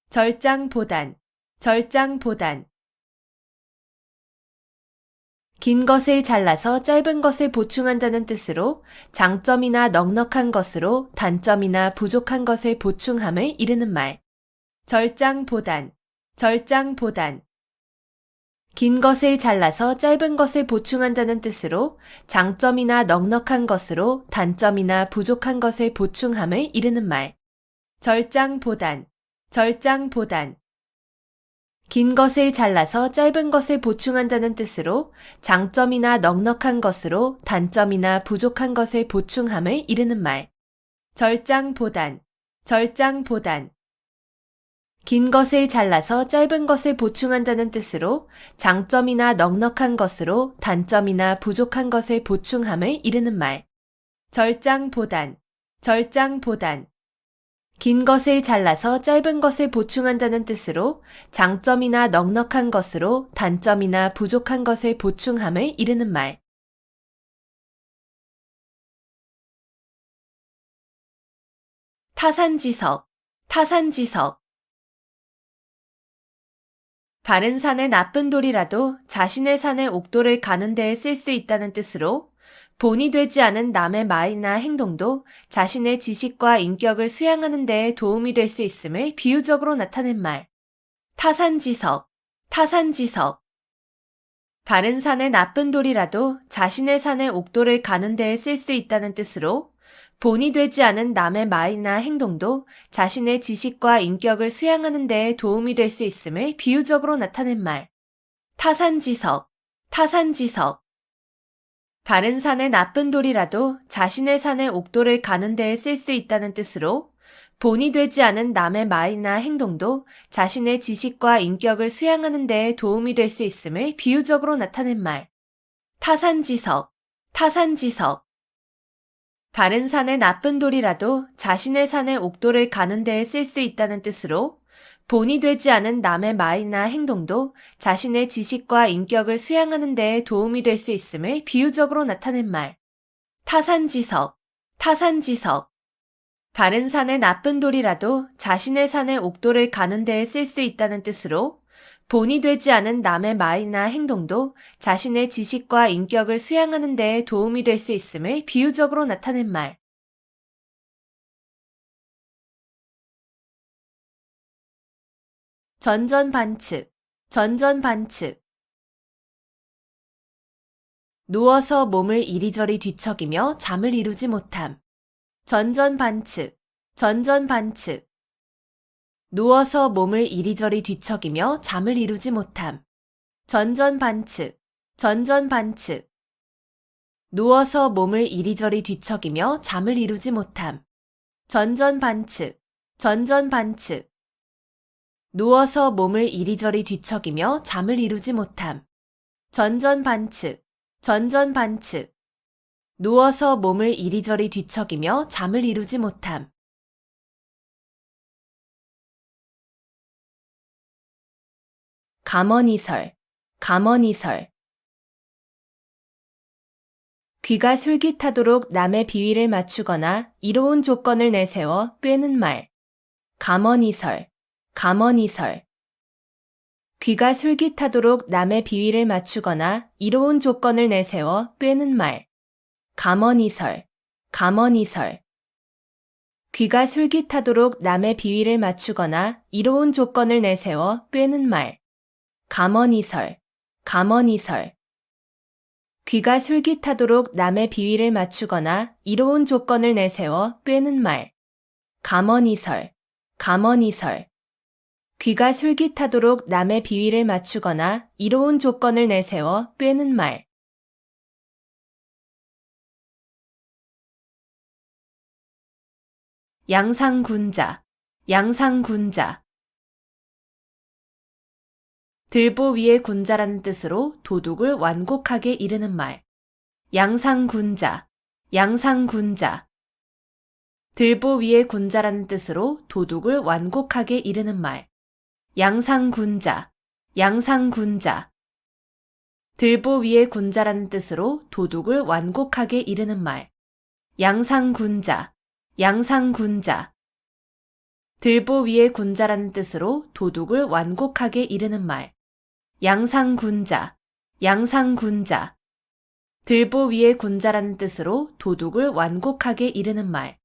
절장보단, 절장보단. 긴 것을 잘라서 짧은 것을 보충한다는 뜻으로 장점이나 넉넉한 것으로 단점이나 부족한 것을 보충함을 이르는 말. 절장보단, 절장보단. 긴 것을 잘라서 짧은 것을 보충한다는 뜻으로 장점이나 넉넉한 것으로 단점이나 부족한 것을 보충함을 이르는 말. 절장보단, 절장보단. 긴 것을 잘라서 짧은 것을 보충한다는 뜻으로 장점이나 넉넉한 것으로 단점이나 부족한 것을 보충함을 이르는 말. 절장보단, 절장보단. 긴 것을 잘라서 짧은 것을 보충한다는 뜻으로 장점이나 넉넉한 것으로 단점이나 부족한 것을 보충함을 이르는 말. 절장보단, 절장보단. 긴 것을 잘라서 짧은 것을 보충한다는 뜻으로 장점이나 넉넉한 것으로 단점이나 부족한 것을 보충함을 이르는 말. 타산지석, 타산지석. 다른 산의 나쁜 돌이라도 자신의 산의 옥돌을 가는 데에 쓸 수 있다는 뜻으로 본이 되지 않은 남의 말이나 행동도 자신의 지식과 인격을 수양하는 데에 도움이 될 수 있음을 비유적으로 나타낸 말. 타산지석, 타산지석. 다른 산의 나쁜 돌이라도 자신의 산의 옥돌을 가는 데에 쓸 수 있다는 뜻으로 본이 되지 않은 남의 말이나 행동도 자신의 지식과 인격을 수양하는 데에 도움이 될 수 있음을 비유적으로 나타낸 말. 타산지석, 타산지석. 다른 산의 나쁜 돌이라도 자신의 산의 옥돌을 가는 데에 쓸 수 있다는 뜻으로 본이 되지 않은 남의 말이나 행동도 자신의 지식과 인격을 수양하는 데 도움이 될 수 있음을 비유적으로 나타낸 말. 타산지석, 타산지석. 다른 산의 나쁜 돌이라도 자신의 산의 옥돌을 가는 데에 쓸 수 있다는 뜻으로 본이 되지 않은 남의 말이나 행동도 자신의 지식과 인격을 수양하는 데 도움이 될 수 있음을 비유적으로 나타낸 말. 타산지석, 타산지석. 다른 산의 나쁜 돌이라도 자신의 산의 옥돌을 가는 데에 쓸 수 있다는 뜻으로 본이 되지 않은 남의 말이나 행동도 자신의 지식과 인격을 수양하는 데 도움이 될 수 있음을 비유적으로 나타낸 말. 전전반측, 전전반측. 누워서 몸을 이리저리 뒤척이며 잠을 이루지 못함. 전전반측, 전전반측. 누워서 몸을 이리저리 뒤척이며 잠을 이루지 못함. 전전반측, 전전반측. 누워서 몸을 이리저리 뒤척이며 잠을 이루지 못함. 전전반측, 전전반측. 누워서 몸을 이리저리 뒤척이며 잠을 이루지 못함. 전전반측, 전전반측. 누워서 몸을 이리저리 뒤척이며 잠을 이루지 못함. 감언이설, 감언이설. 귀가 솔깃하도록 남의 비위를 맞추거나 이로운 조건을 내세워 꿰는 말. 감언이설, 감언이설. 귀가 솔깃하도록 남의 비위를 맞추거나 이로운 조건을 내세워 꿰는 말. 감언이설, 감언이설. 귀가 솔깃하도록 남의 비위를 맞추거나 이로운 조건을 내세워 꿰는 말. 감언이설, 감언이설. 귀가 솔깃하도록 남의 비위를 맞추거나 이로운 조건을 내세워 꿰는 말. 감언이설, 감언이설. 귀가 솔깃하도록 남의 비위를 맞추거나 이로운 조건을 내세워 꿰는 말. 양상군자, 양상군자. 들보 위에 군자라는 뜻으로 도둑을 완곡하게 이르는 말. 양상군자, 양상군자. 들보 위에 군자라는 뜻으로 도둑을 완곡하게 이르는 말. 양상군자, 양상군자. 들보 위에 군자라는 뜻으로 도둑을 완곡하게 이르는 말. 양상군자, 양상군자. 들보 위에 군자라는 뜻으로 도둑을 완곡하게 이르는 말. 양상군자, 양상군자. 들보 위에 군자라는 뜻으로 도둑을 완곡하게 이르는 말.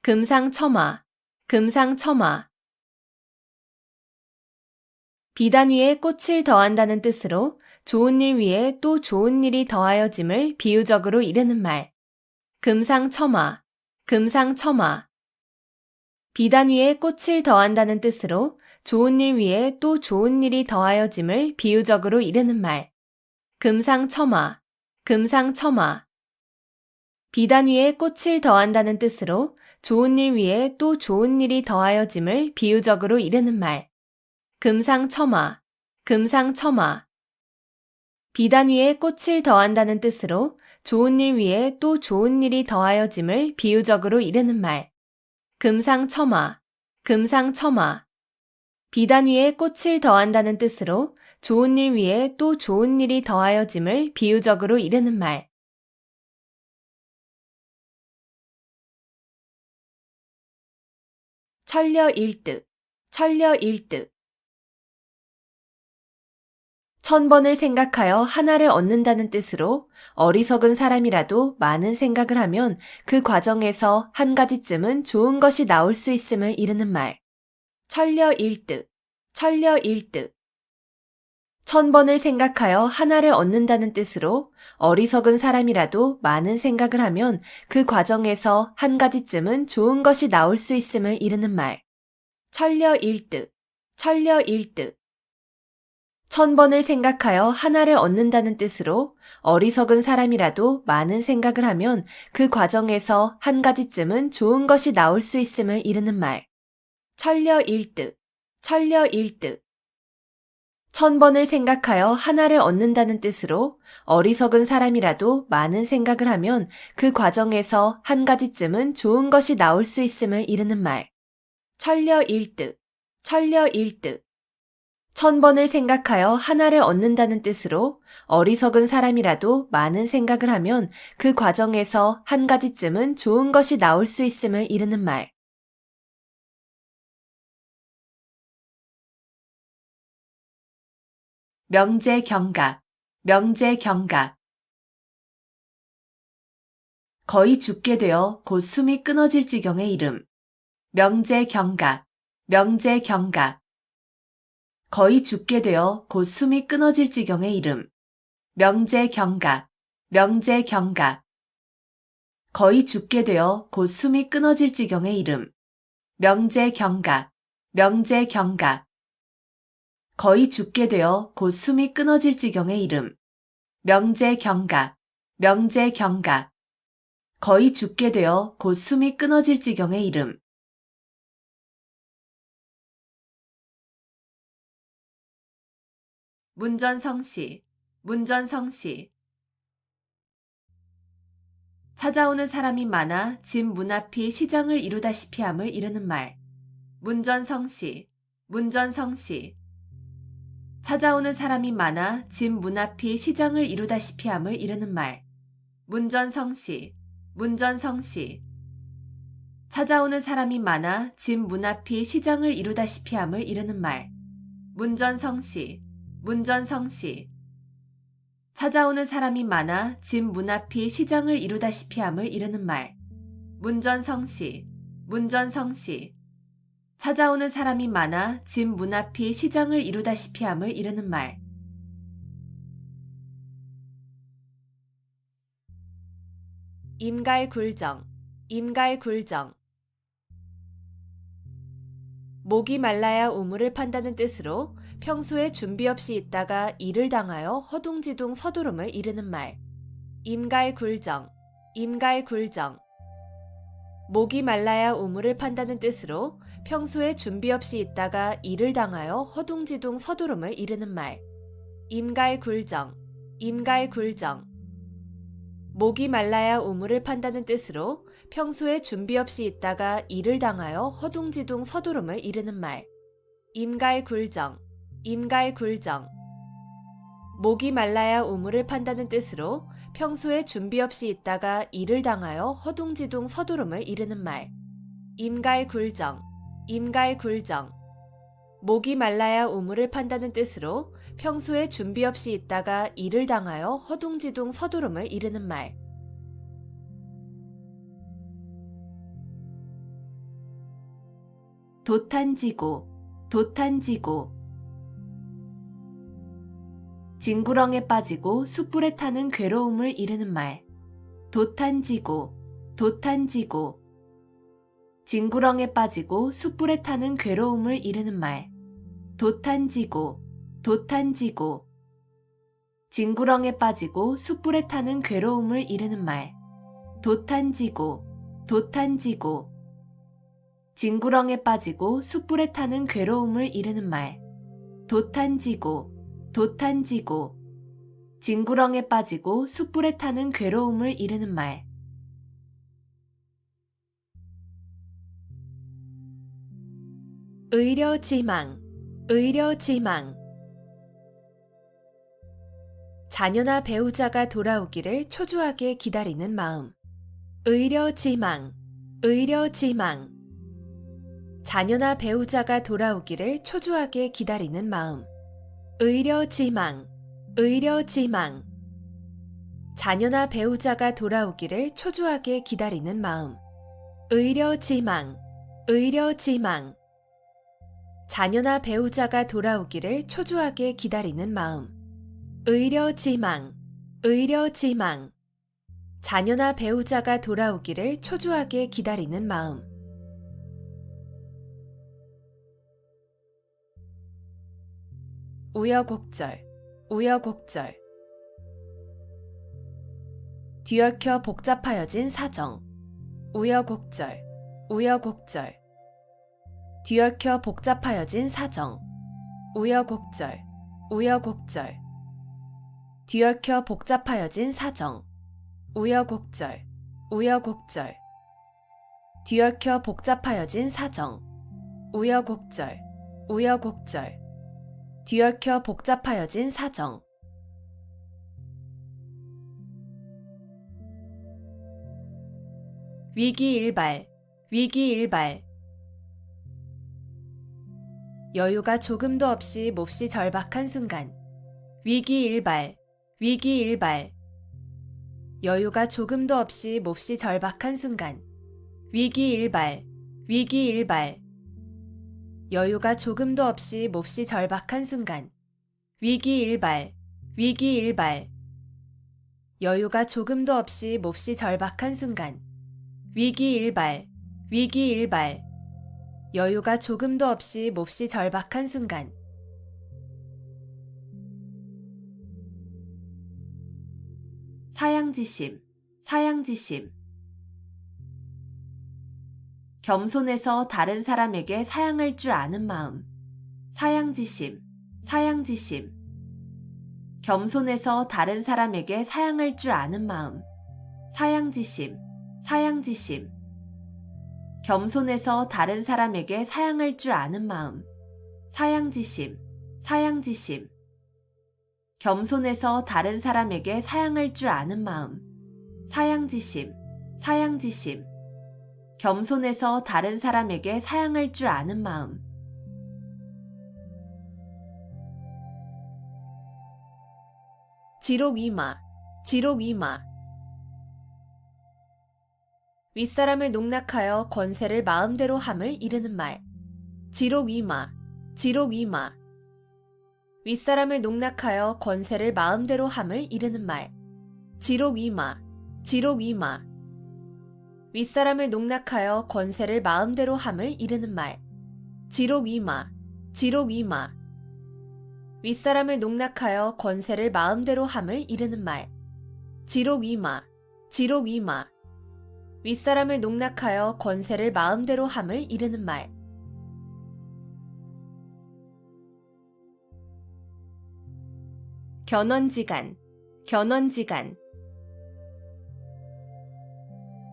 금상첨화, 금상첨화. 비단 위에 꽃을 더한다는 뜻으로 좋은 일 위에 또 좋은 일이 더하여짐을 비유적으로 이르는 말. 금상첨화, 금상첨화. 비단 위에 꽃을 더한다는 뜻으로 좋은 일 위에 또 좋은 일이 더하여짐을 비유적으로 이르는 말. 금상첨화, 금상첨화. 비단 위에 꽃을 더한다는 뜻으로 좋은 일 위에 또 좋은 일이 더하여짐을 비유적으로 이르는 말. 금상첨화, 금상첨화. 비단 위에 꽃을 더한다는 뜻으로 좋은 일 위에 또 좋은 일이 더하여짐을 비유적으로 이르는 말. 금상첨화, 금상첨화. 비단 위에 꽃을 더한다는 뜻으로 좋은 일 위에 또 좋은 일이 더하여짐을 비유적으로 이르는 말. 천려일득, 천려일득. 1000번을 생각하여 하나를 얻는다는 뜻으로 어리석은 사람이라도 많은 생각을 하면 그 과정에서 한 가지쯤은 좋은 것이 나올 수 있음을 이르는 말. 천려일득, 천려일득. 1000번을 생각하여 하나를 얻는다는 뜻으로 어리석은 사람이라도 많은 생각을 하면 그 과정에서 한 가지쯤은 좋은 것이 나올 수 있음을 이르는 말. 천려일득, 천려일득. 1000번을 생각하여 하나를 얻는다는 뜻으로 어리석은 사람이라도 많은 생각을 하면 그 과정에서 한 가지쯤은 좋은 것이 나올 수 있음을 이르는 말. 천려일득, 천려일득. 1000번을 생각하여 하나를 얻는다는 뜻으로 어리석은 사람이라도 많은 생각을 하면 그 과정에서 한 가지쯤은 좋은 것이 나올 수 있음을 이르는 말. 천려일득, 천려일득. 1000번을 생각하여 하나를 얻는다는 뜻으로 어리석은 사람이라도 많은 생각을 하면 그 과정에서 한 가지쯤은 좋은 것이 나올 수 있음을 이르는 말. 명제경각, 명제경각. 거의 죽게 되어 곧 숨이 끊어질 지경의 이름. 명제경각, 명제경각. 거의 죽게 되어 곧 숨이 끊어질 지경의 이름. 명제경각, 명제경각. 거의 죽게 되어 곧 숨이 끊어질 지경의 이름. 명제경각, 명제경각. 거의 죽게 되어 곧 숨이 끊어질 지경의 이름. 명제경각, 명제경각. 거의 죽게 되어 곧 숨이 끊어질 지경의 이름. 문전성시, 문전성시. 찾아오는 사람이 많아 집 문 앞이 시장을 이루다시피 함을 이르는 말. 문전성시, 문전성시. 찾아오는 사람이 많아 집 문 앞이 시장을 이루다시피 함을 이르는 말. 문전성시, 문전성시. 찾아오는 사람이 많아 집 문 앞이 시장을 이루다시피 함을 이르는 말. 문전성시, 문전성시. 찾아오는 사람이 많아 집 문 앞이 시장을 이루다시피 함을 이르는 말. 문전성시, 문전성시. 찾아오는 사람이 많아 집 문 앞이 시장을 이루다시피 함을 이르는 말. 임갈굴정, 임갈굴정. 목이 말라야 우물을 판다는 뜻으로 평소에 준비 없이 있다가 일을 당하여 허둥지둥 서두름을 이르는 말. 임갈굴정, 임갈굴정. 목이 말라야 우물을 판다는 뜻으로 평소에 준비 없이 있다가 일을 당하여 허둥지둥 서두름을 이르는 말. 임갈굴정, 임갈굴정. 목이 말라야 우물을 판다는 뜻으로 평소에 준비 없이 있다가 일을 당하여 허둥지둥 서두름을 이르는 말. 임갈굴정, 임갈굴정. 목이 말라야 우물을 판다는 뜻으로 평소에 준비 없이 있다가 일을 당하여 허둥지둥 서두름을 이르는 말. 임갈굴정, 임갈굴정. 목이 말라야 우물을 판다는 뜻으로 평소에 준비 없이 있다가 일을 당하여 허둥지둥 서두름을 이르는 말. 도탄지고, 도탄지고. 징구렁에 빠지고 숯불에 타는 괴로움을 이르는 말. 도탄지고, 도탄지고. 징구렁에 빠지고 숯불에 타는 괴로움을 이르는 말. 도탄지고, 도탄지고. 징구렁에 빠지고 숯불에 타는 괴로움을 이르는 말. 도탄지고, 도탄지고. 징구렁에 빠지고 숯불에 타는 괴로움을 이르는 말. 도탄지고, 도탄지고. 징구렁에 빠지고 숯불에 타는 괴로움을 이르는 말. 의려지망, 의려지망. 자녀나 배우자가 돌아오기를 초조하게 기다리는 마음. 의려지망, 의려지망. 자녀나 배우자가 돌아오기를 초조하게 기다리는 마음. 의려지망, 의려지망. 자녀나 배우자가 돌아오기를 초조하게 기다리는 마음. 의려지망, 의려지망. 자녀나 배우자가 돌아오기를 초조하게 기다리는 마음. 의려지망, 의려지망. 자녀나 배우자가 돌아오기를 초조하게 기다리는 마음. 우여곡절, 우여곡절. 뒤얽혀 복잡하여진 사정, 우여곡절, 우여곡절. 뒤얽혀 복잡하여진 사정, 우여곡절, 우여곡절. 뒤얽혀 복잡하여진 사정, 우여곡절, 우여곡절. 뒤얽혀 복잡하여진 사정, 우여곡절, 우여곡절. 뒤얽혀 복잡하여진 사정. 위기일발, 위기일발. 여유가 조금도 없이 몹시 절박한 순간. 위기일발, 위기일발. 여유가 조금도 없이 몹시 절박한 순간. 위기일발, 위기일발. 여유가 조금도 없이 몹시 절박한 순간. 위기일발, 위기일발. 여유가 조금도 없이 몹시 절박한 순간. 위기일발, 위기일발. 여유가 조금도 없이 몹시 절박한 순간. 사양지심, 사양지심. 겸손해서 다른 사람에게 사양할 줄 아는 마음. 사양지심, 사양지심. 겸손해서 다른 사람에게 사양할 줄 아는 마음. 사양지심, 사양지심. 겸손해서 다른 사람에게 사양할 줄 아는 마음. 사양지심, 사양지심. 겸손해서 다른 사람에게 사양할 줄 아는 마음. 사양지심, 사양지심. 겸손해서 다른 사람에게 사양할 줄 아는 마음. 지록이마, 지록이마. 윗사람을 농락하여 권세를 마음대로 함을 이르는 말. 지록이마, 지록이마. 윗사람을 농락하여 권세를 마음대로 함을 이르는 말. 지록이마, 지록이마. 윗사람을 농락하여 권세를 마음대로 함을 이르는 말. 지록이마, 지록이마. 윗사람을 농락하여 권세를 마음대로 함을 이르는 말. 지록이마, 지록이마. 윗사람을 농락하여 권세를 마음대로 함을 이르는 말. 견원지간, 견원지간.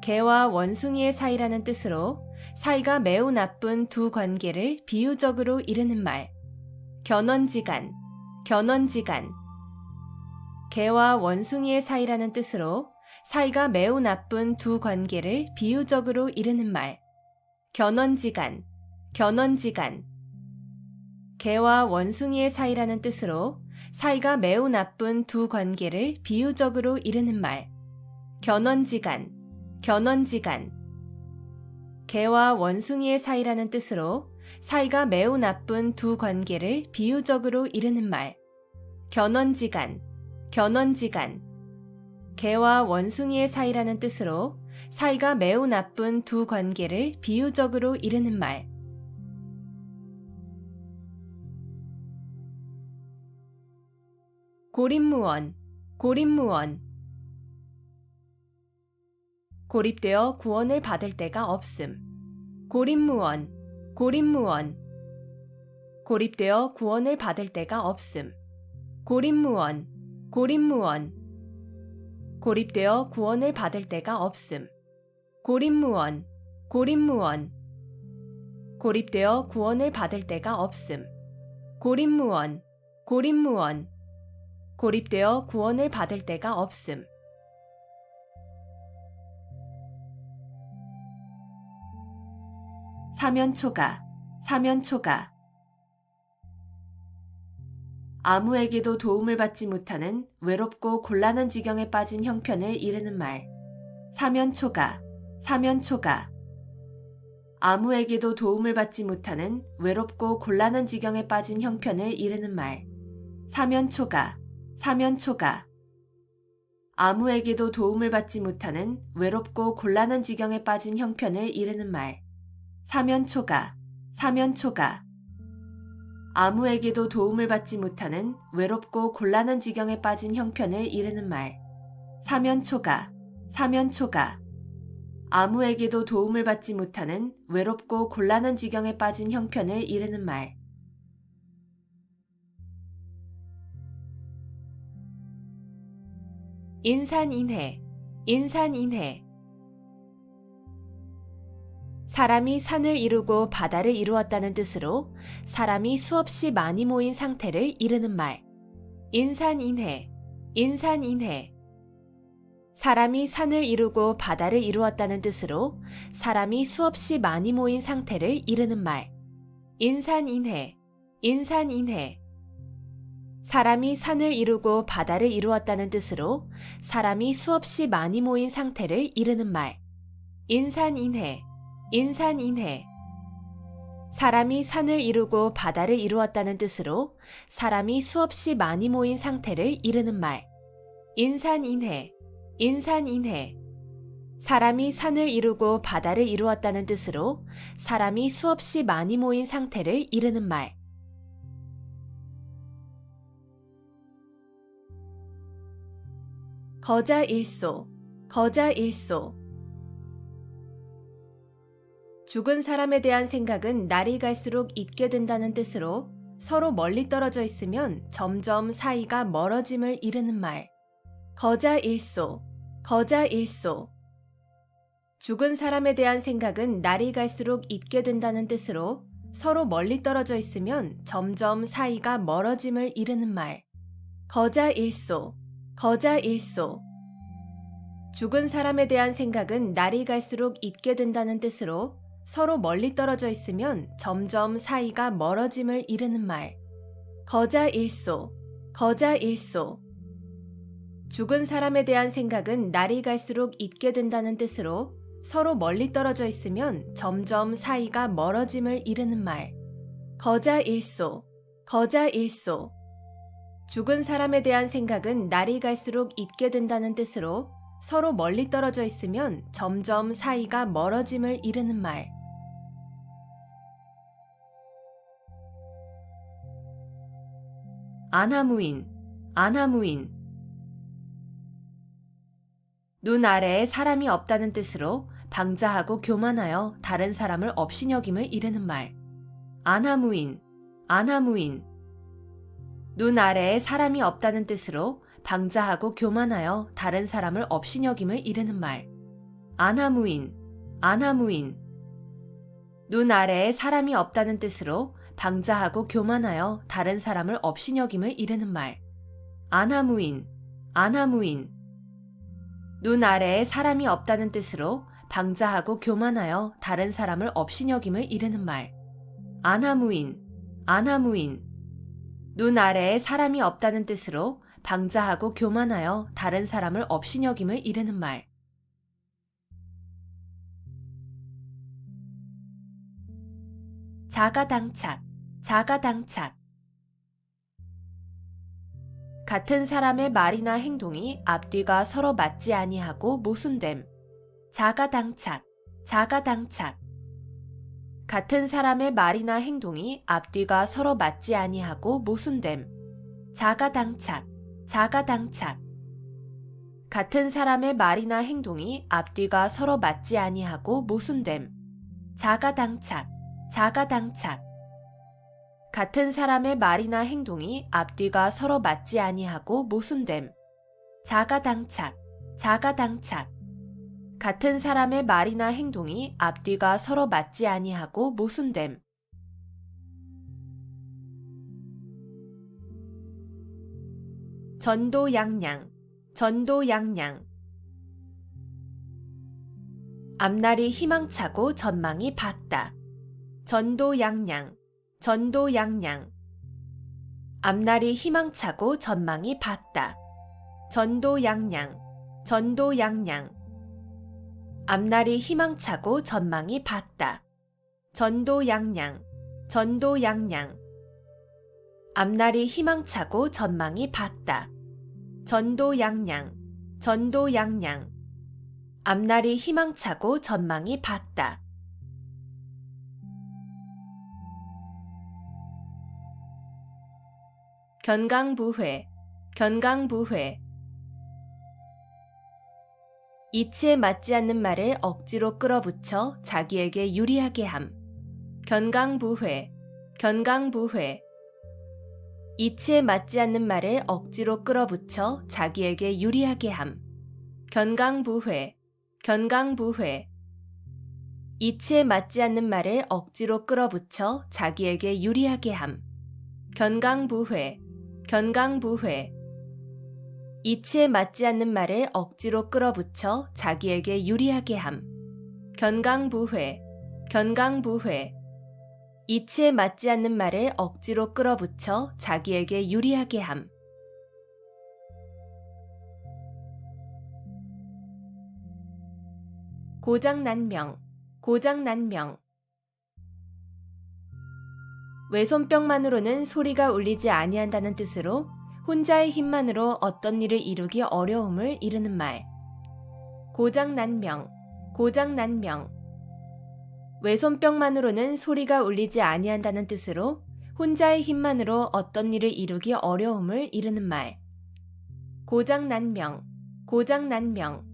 개와 원숭이의 사이라는 뜻으로 사이가 매우 나쁜 두 관계를 비유적으로 이르는 말. 견원지간, 견원지간. 개와 원숭이의 사이라는 뜻으로 사이가 매우 나쁜 두 관계를 비유적으로 이르는 말. 견원지간, 견원지간. 개와 원숭이의 사이라는 뜻으로 사이가 매우 나쁜 두 관계를 비유적으로 이르는 말. 견원지간, 견원지간. 개와 원숭이의 사이라는 뜻으로 사이가 매우 나쁜 두 관계를 비유적으로 이르는 말. 견원지간, 견원지간. 개와 원숭이의 사이라는 뜻으로 사이가 매우 나쁜 두 관계를 비유적으로 이르는 말. 고립무원, 고립무원. 고립되어 구원을 받을 데가 없음. 고립무원, 고립무원. 고립되어 구원을 받을 데가 없음. 고립무원, 고립무원. 고립되어 구원을 받을 데가 없음. 고립무원, 고립무원. 고립되어 구원을 받을 데가 없음. 고립무원, 고립무원. 고립되어 구원을 받을 데가 없음. 사면초가, 사면초가. 아무에게도 도움을 받지 못하는 외롭고 곤란한 지경에 빠진 형편을 이르는 말. 사면초가, 사면초가. 아무에게도 도움을 받지 못하는 외롭고 곤란한 지경에 빠진 형편을 이르는 말. 사면초가, 사면초가. 아무에게도 도움을 받지 못하는 외롭고 곤란한 지경에 빠진 형편을 이르는 말. 사면초가, 사면초가. 아무에게도 도움을 받지 못하는 외롭고 곤란한 지경에 빠진 형편을 이르는 말. 사면초가, 사면초가. 아무에게도 도움을 받지 못하는 외롭고 곤란한 지경에 빠진 형편을 이르는 말. 인산인해, 인산인해. 사람이 산을 이루고 바다를 이루었다는 뜻으로 사람이 수없이 많이 모인 상태를 이르는 말. 인산인해, 인산인해. 사람이 산을 이루고 바다를 이루었다는 뜻으로 사람이 수없이 많이 모인 상태를 이르는 말. 인산인해, 인산인해. 사람이 산을 이루고 바다를 이루었다는 뜻으로 사람이 수없이 많이 모인 상태를 이르는 말. 인산인해, 인산인해. 사람이 산을 이루고 바다를 이루었다는 뜻으로 사람이 수없이 많이 모인 상태를 이르는 말. 인산인해, 인산인해. 사람이 산을 이루고 바다를 이루었다는 뜻으로 사람이 수없이 많이 모인 상태를 이르는 말. 거자일소, 거자일소. 죽은 사람에 대한 생각은 날이 갈수록 잊게 된다는 뜻으로 서로 멀리 떨어져 있으면 점점 사이가 멀어짐을 이르는 말. 거자일소, 거자일소. 죽은 사람에 대한 생각은 날이 갈수록 잊게 된다는 뜻으로 서로 멀리 떨어져 있으면 점점 사이가 멀어짐을 이르는 말. 거자일소, 거자일소. 죽은 사람에 대한 생각은 날이 갈수록 잊게 된다는 뜻으로 서로 멀리 떨어져 있으면 점점 사이가 멀어짐을 이르는 말. 거자일소, 거자일소. 죽은 사람에 대한 생각은 날이 갈수록 잊게 된다는 뜻으로 서로 멀리 떨어져 있으면 점점 사이가 멀어짐을 이르는 말. 거자일소, 거자일소. 죽은 사람에 대한 생각은 날이 갈수록 잊게 된다는 뜻으로 서로 멀리 떨어져 있으면 점점 사이가 멀어짐을 이르는 말. 안하무인, 안하무인. 눈 아래에 사람이 없다는 뜻으로 방자하고 교만하여 다른 사람을 업신여김을 이르는 말. 안하무인, 안하무인. 눈 아래에 사람이 없다는 뜻으로 방자하고 교만하여 다른 사람을 업신여김을 이르는 말. 안하무인, 안하무인. 눈 아래에 사람이 없다는 뜻으로 방자하고 교만하여 다른 사람을 업신여김을 이르는 말. 안하무인, 안하무인. 눈 아래에 사람이 없다는 뜻으로 방자하고 교만하여 다른 사람을 업신여김을 이르는 말. 안하무인, 안하무인. 눈 아래에 사람이 없다는 뜻으로 방자하고 교만하여 다른 사람을 업신여김을 이르는 말. 자가당착, 자가당착. 같은 사람의 말이나 행동이 앞뒤가 서로 맞지 아니하고 모순됨. 자가당착, 자가당착. 같은 사람의 말이나 행동이 앞뒤가 서로 맞지 아니하고 모순됨. 자가당착, 자가당착. 같은 사람의 말이나 행동이 앞뒤가 서로 맞지 아니하고 모순됨. 자가당착, 자가당착. 같은 사람의 말이나 행동이 앞뒤가 서로 맞지 아니하고 모순됨. 자가당착, 자가당착. 같은 사람의 말이나 행동이 앞뒤가 서로 맞지 아니하고 모순됨. 전도양양, 전도양양. 앞날이 희망차고 전망이 밝다. 전도양양, 전도양양. 앞날이 희망차고 전망이 밝다. 전도양양, 전도양양. 앞날이 희망차고 전망이 밝다. 전도양양, 전도양양. 앞날이 희망차고 전망이 밝다. 전도양양, 전도양양. 앞날이 희망차고 전망이 밝다. 견강부회, 견강부회. 이치에 맞지 않는 말을 억지로 끌어붙여 자기에게 유리하게 함. 견강부회, 견강부회. 이치에 맞지 않는 말을 억지로 끌어붙여 자기에게 유리하게 함. 견강부회, 견강부회. 이치에 맞지 않는 말을 억지로 끌어붙여 자기에게 유리하게 함. 견강부회, 견강부회. 이치에 맞지 않는 말을 억지로 끌어붙여 자기에게 유리하게 함. 견강부회, 견강부회. 이치에 맞지 않는 말을 억지로 끌어붙여 자기에게 유리하게 함. 고장난명, 고장난명. 외손뼉만으로는 소리가 울리지 아니한다는 뜻으로 혼자의 힘만으로 어떤 일을 이루기 어려움을 이르는 말. 고장난명, 고장난명. 외손뼉만으로는 소리가 울리지 아니한다는 뜻으로 혼자의 힘만으로 어떤 일을 이루기 어려움을 이르는 말. 고장난명, 고장난명.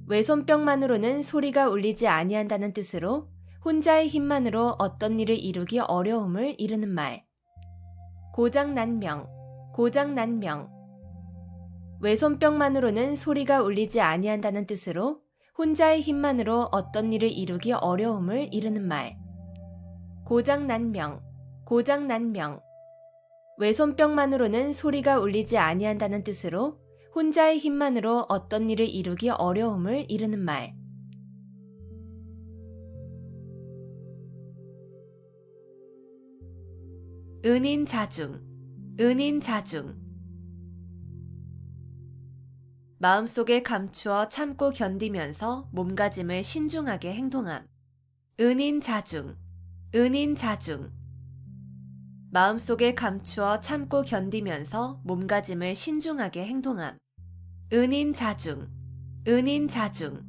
외손뼉만으로는 소리가 울리지 아니한다는 뜻으로 혼자의 힘만으로 어떤 일을 이루기 어려움을 이르는 말. 고장난명, 고장난명. 외손뼉만으로는 소리가 울리지 아니한다는 뜻으로 혼자의 힘만으로 어떤 일을 이루기 어려움을 이르는 말. 고장난명, 고장난명. 외손뼉만으로는 소리가 울리지 아니한다는 뜻으로 혼자의 힘만으로 어떤 일을 이루기 어려움을 이르는 말. 은인자중, 은인자중. 마음속에 감추어 참고 견디면서 몸가짐을 신중하게 행동함. 은인자중, 은인자중. 마음속에 감추어 참고 견디면서 몸가짐을 신중하게 행동함. 은인자중, 은인자중.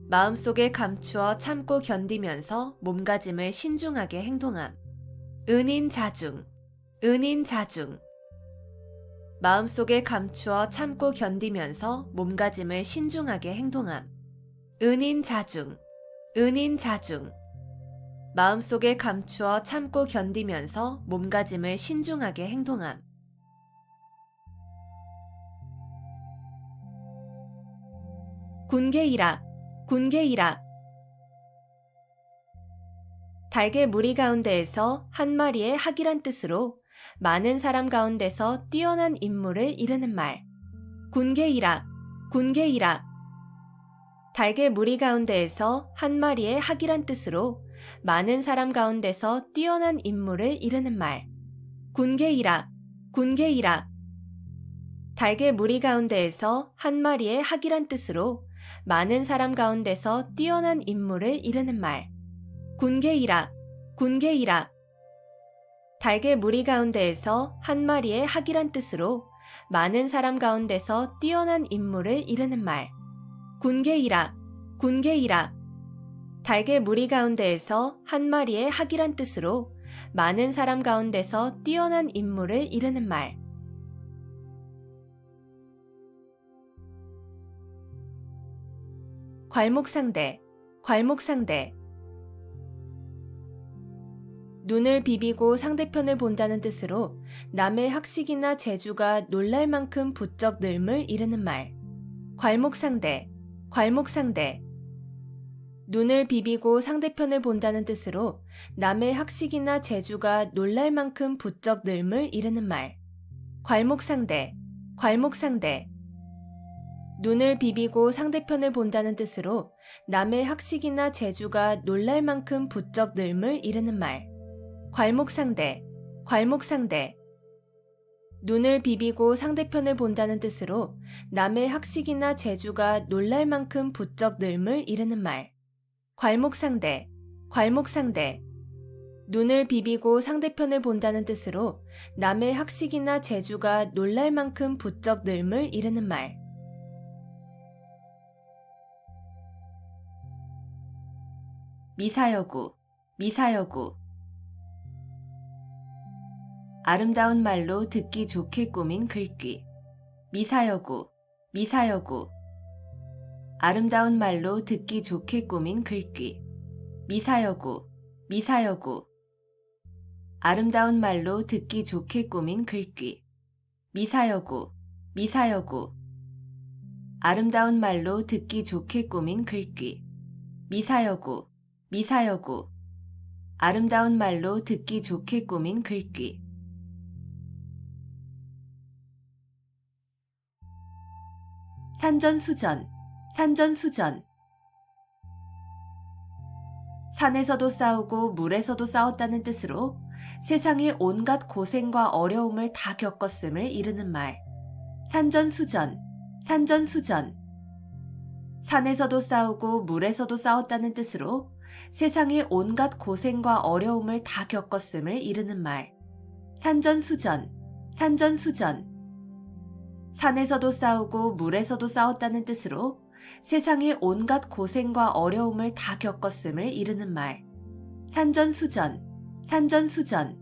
마음속에 감추어 참고 견디면서 몸가짐을 신중하게 행동함. 은인자중, 은인자중. 마음속에 감추어 참고 견디면서 몸가짐을 신중하게 행동함. 은인자중, 은인자중. 마음속에 감추어 참고 견디면서 몸가짐을 신중하게 행동함. 군계일학, 군계일학. 달개 무리 가운데에서 한 마리의 학이란 뜻으로 많은 사람 가운데서 뛰어난 인물을 이르는 말. 군계일학, 군계일학. 달개 무리 가운데에서 한 마리의 학이란 뜻으로 많은 사람 가운데서 뛰어난 인물을 이르는 말. 군계일학, 군계일학. 달개 무리 가운데에서 한 마리의 학이란 뜻으로 많은 사람 가운데서 뛰어난 인물을 이르는 말. 군계일학, 군계일학. 달개 무리 가운데에서 한 마리의 학이란 뜻으로 많은 사람 가운데서 뛰어난 인물을 이르는 말. 군계일학, 군계일학. 달개 무리 가운데에서 한 마리의 학이란 뜻으로 많은 사람 가운데서 뛰어난 인물을 이르는 말. 괄목상대, 괄목상대. 눈을 비비고 상대편을 본다는 뜻으로 남의 학식이나 재주가 놀랄 만큼 부쩍 늘음을 이르는 말. 괄목상대, 괄목상대. 눈을 비비고 상대편을 본다는 뜻으로 남의 학식이나 재주가 놀랄 만큼 부쩍 늘음을 이르는 말. 괄목상대, 괄목상대. 눈을 비비고 상대편을 본다는 뜻으로 남의 학식이나 재주가 놀랄 만큼 부쩍 늘음을 이르는 말. 괄목상대, 괄목상대. 눈을 비비고 상대편을 본다는 뜻으로 남의 학식이나 재주가 놀랄 만큼 부쩍 늘음을 이르는 말. 괄목상대, 괄목상대. 눈을 비비고 상대편을 본다는 뜻으로 남의 학식이나 재주가 놀랄 만큼 부쩍 늘음을 이르는 말. 미사여구, 미사여구. 아름다운 말로 듣기 좋게 꾸민 글귀. 미사여구, 미사여구. 아름다운 말로 듣기 좋게 꾸민 글귀. 미사여구, 미사여구. 아름다운 말로 듣기 좋게 꾸민 글귀. 미사여구, 미사여구. 아름다운 말로 듣기 좋게 꾸민 글귀. 미사여구, 미사여구. 아름다운 말로 듣기 좋게 꾸민 글귀. 산전수전, 산전수전. 산에서도 싸우고 물에서도 싸웠다는 뜻으로 세상의 온갖 고생과 어려움을 다 겪었음을 이르는 말. 산전수전, 산전수전. 산에서도 싸우고 물에서도 싸웠다는 뜻으로 세상의 온갖 고생과 어려움을 다 겪었음을 이르는 말. 산전수전, 산전수전. 산에서도 싸우고 물에서도 싸웠다는 뜻으로 세상의 온갖 고생과 어려움을 다 겪었음을 이르는 말. 산전수전, 산전수전.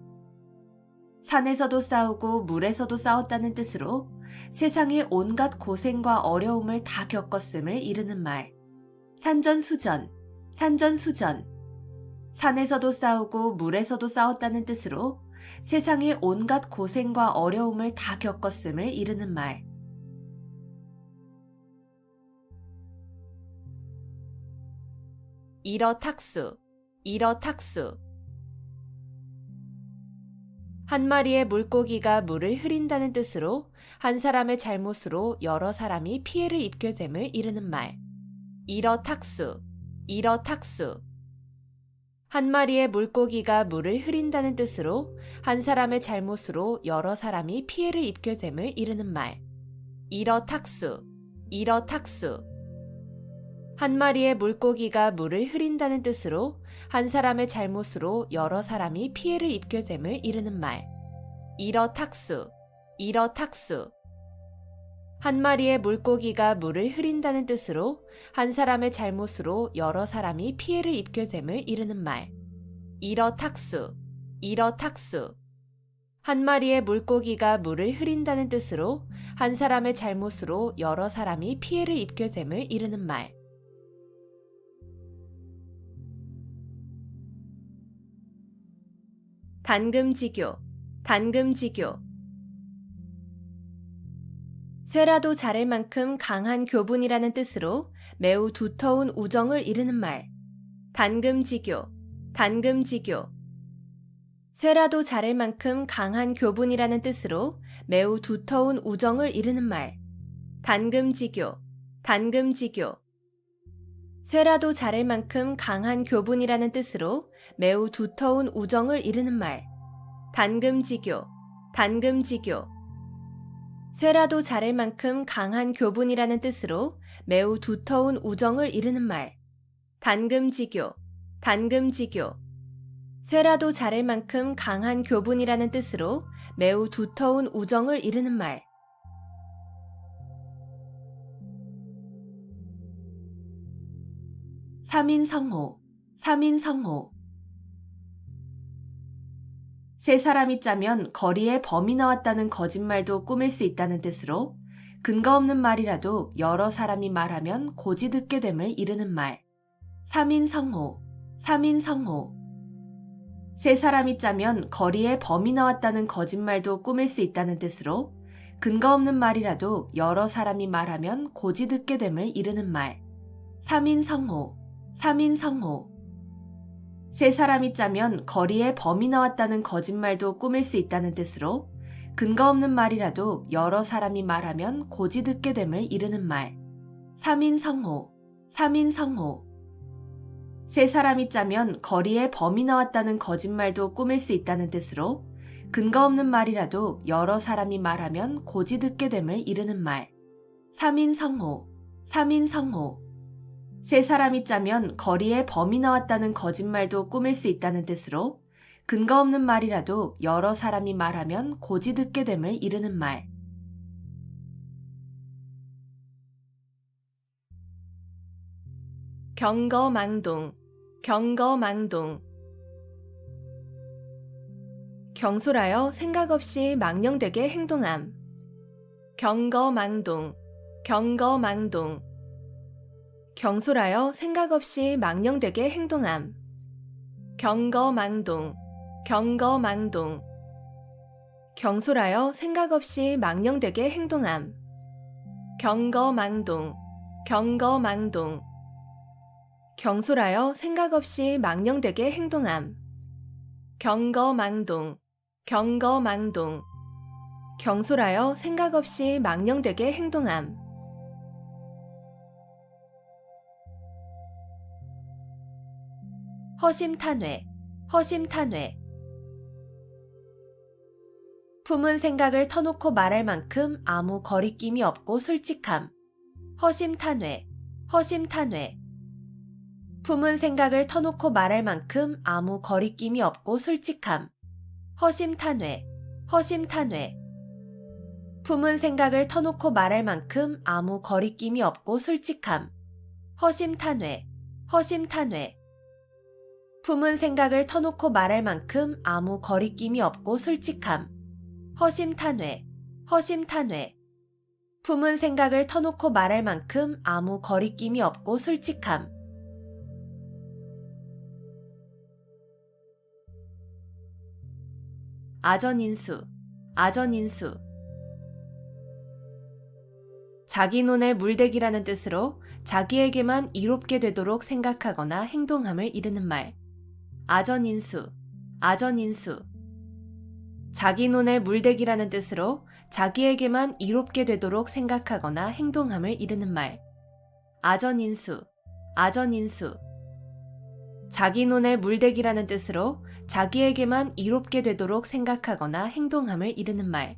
산에서도 싸우고 물에서도 싸웠다는 뜻으로 세상의 온갖 고생과 어려움을 다 겪었음을 이르는 말. 산전수전, 산전수전. 산에서도 싸우고 물에서도 싸웠다는 뜻으로 세상의 온갖 고생과 어려움을 다 겪었음을 이르는 말. 일어탁수, 일어탁수. 한 마리의 물고기가 물을 흐린다는 뜻으로 한 사람의 잘못으로 여러 사람이 피해를 입게 됨을 이르는 말. 일어탁수, 일어탁수. 한 마리의 물고기가 물을 흐린다는 뜻으로 한 사람의 잘못으로 여러 사람이 피해를 입게 됨을 이르는 말. 일어탁수, 일어탁수. 한 마리의 물고기가 물을 흐린다는 뜻으로 한 사람의 잘못으로 여러 사람이 피해를 입게 됨을 이르는 말. 일어탁수, 일어탁수. 한 마리의 물고기가 물을 흐린다는 뜻으로 한 사람의 잘못으로 여러 사람이 피해를 입게 됨을 이르는 말. 일어탁수, 일어탁수. 한 마리의 물고기가 물을 흐린다는 뜻으로 한 사람의 잘못으로 여러 사람이 피해를 입게 됨을 이르는 말. 단금지교, 단금지교. 쇠라도 자를 만큼 강한 교분이라는 뜻으로 매우 두터운 우정을 이르는 말. 단금지교, 단금지교. 쇠라도 자를 만큼 강한 교분이라는 뜻으로 매우 두터운 우정을 이르는 말. 단금지교, 단금지교. 쇠라도 자를 만큼 강한 교분이라는 뜻으로 매우 두터운 우정을 이르는 말. 단금지교, 단금지교. 쇠라도 자를 만큼 강한 교분이라는 뜻으로 매우 두터운 우정을 이르는 말. 단금지교, 단금지교. 쇠라도 자를 만큼 강한 교분이라는 뜻으로 매우 두터운 우정을 이르는 말. 삼인성호, 삼인성호. 세 사람이 짜면 거리에 범이 나왔다는 거짓말도 꾸밀 수 있다는 뜻으로 근거 없는 말이라도 여러 사람이 말하면 고지 듣게 됨을 이르는 말. 삼인성호, 삼인성호. 세 사람이 짜면 거리에 범이 나왔다는 거짓말도 꾸밀 수 있다는 뜻으로 근거 없는 말이라도 여러 사람이 말하면 고지 듣게 됨을 이르는 말. 삼인성호, 삼인성호. 세 사람이 짜면 거리에 범이 나왔다는 거짓말도 꾸밀 수 있다는 뜻으로 근거 없는 말이라도 여러 사람이 말하면 고지 듣게 됨을 이르는 말. 삼인성호, 삼인성호. 세 사람이 짜면 거리에 범이 나왔다는 거짓말도 꾸밀 수 있다는 뜻으로 근거 없는 말이라도 여러 사람이 말하면 고지 듣게 됨을 이르는 말. 삼인성호, 삼인성호. 세 사람이 짜면 거리에 범이 나왔다는 거짓말도 꾸밀 수 있다는 뜻으로 근거 없는 말이라도 여러 사람이 말하면 고지 듣게 됨을 이르는 말. 경거망동, 경거망동. 경솔하여 생각 없이 망령되게 행동함. 경거망동, 경거망동. 경솔하여 생각 없이 망령되게 행동함. 경거망동, 경거망동. 경솔하여 생각 없이 망령되게 행동함. 경거망동, 경거망동. 경솔하여 생각 없이 망령되게 행동함. 경거망동, 경거망동. 경솔하여 생각 없이 망령되게 행동함. 허심탄회, 허심탄회. 품은 생각을 터놓고 말할 만큼 아무 거리낌이 없고 솔직함. 허심탄회, 허심탄회. 품은 생각을 터놓고 말할 만큼 아무 거리낌이 없고 솔직함. 허심탄회, 허심탄회. 품은 생각을 터놓고 말할 만큼 아무 거리낌이 없고 솔직함. 허심탄회, 허심탄회. 품은 생각을 터놓고 말할 만큼 아무 거리낌이 없고 솔직함. 허심탄회, 허심탄회. 품은 생각을 터놓고 말할 만큼 아무 거리낌이 없고 솔직함. 아전인수, 아전인수. 자기 논에 물대기라는 뜻으로 자기에게만 이롭게 되도록 생각하거나 행동함을 이르는 말. 아전인수, 아전인수. 자기 논에 물대기라는 뜻으로 자기에게만 이롭게 되도록 생각하거나 행동함을 이르는 말. 아전인수, 아전인수. 자기 논에 물대기라는 뜻으로 자기에게만 이롭게 되도록 생각하거나 행동함을 이르는 말.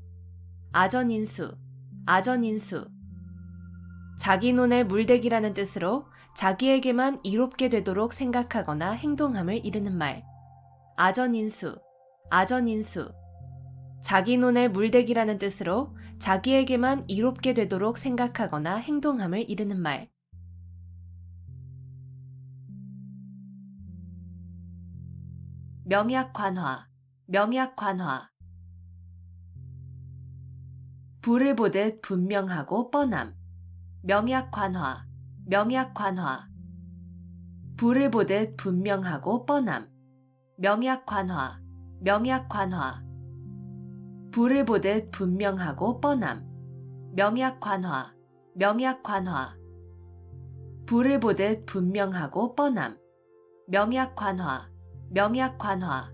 아전인수, 아전인수. 자기 논에 물대기라는 뜻으로 자기에게만 이롭게 되도록 생각하거나 행동함을 이르는 말. 아전인수, 아전인수. 자기 논에 물대기라는 뜻으로 자기에게만 이롭게 되도록 생각하거나 행동함을 이르는 말. 명약관화, 명약관화. 불을 보듯 분명하고 뻔함. 명약관화, 명약관화. 불을 보듯 분명하고 뻔함. 명약관화, 명약관화. 불을 보듯 분명하고 뻔함. 명약관화, 명약관화. 불을 보듯 분명하고 뻔함. 명약관화, 명약관화.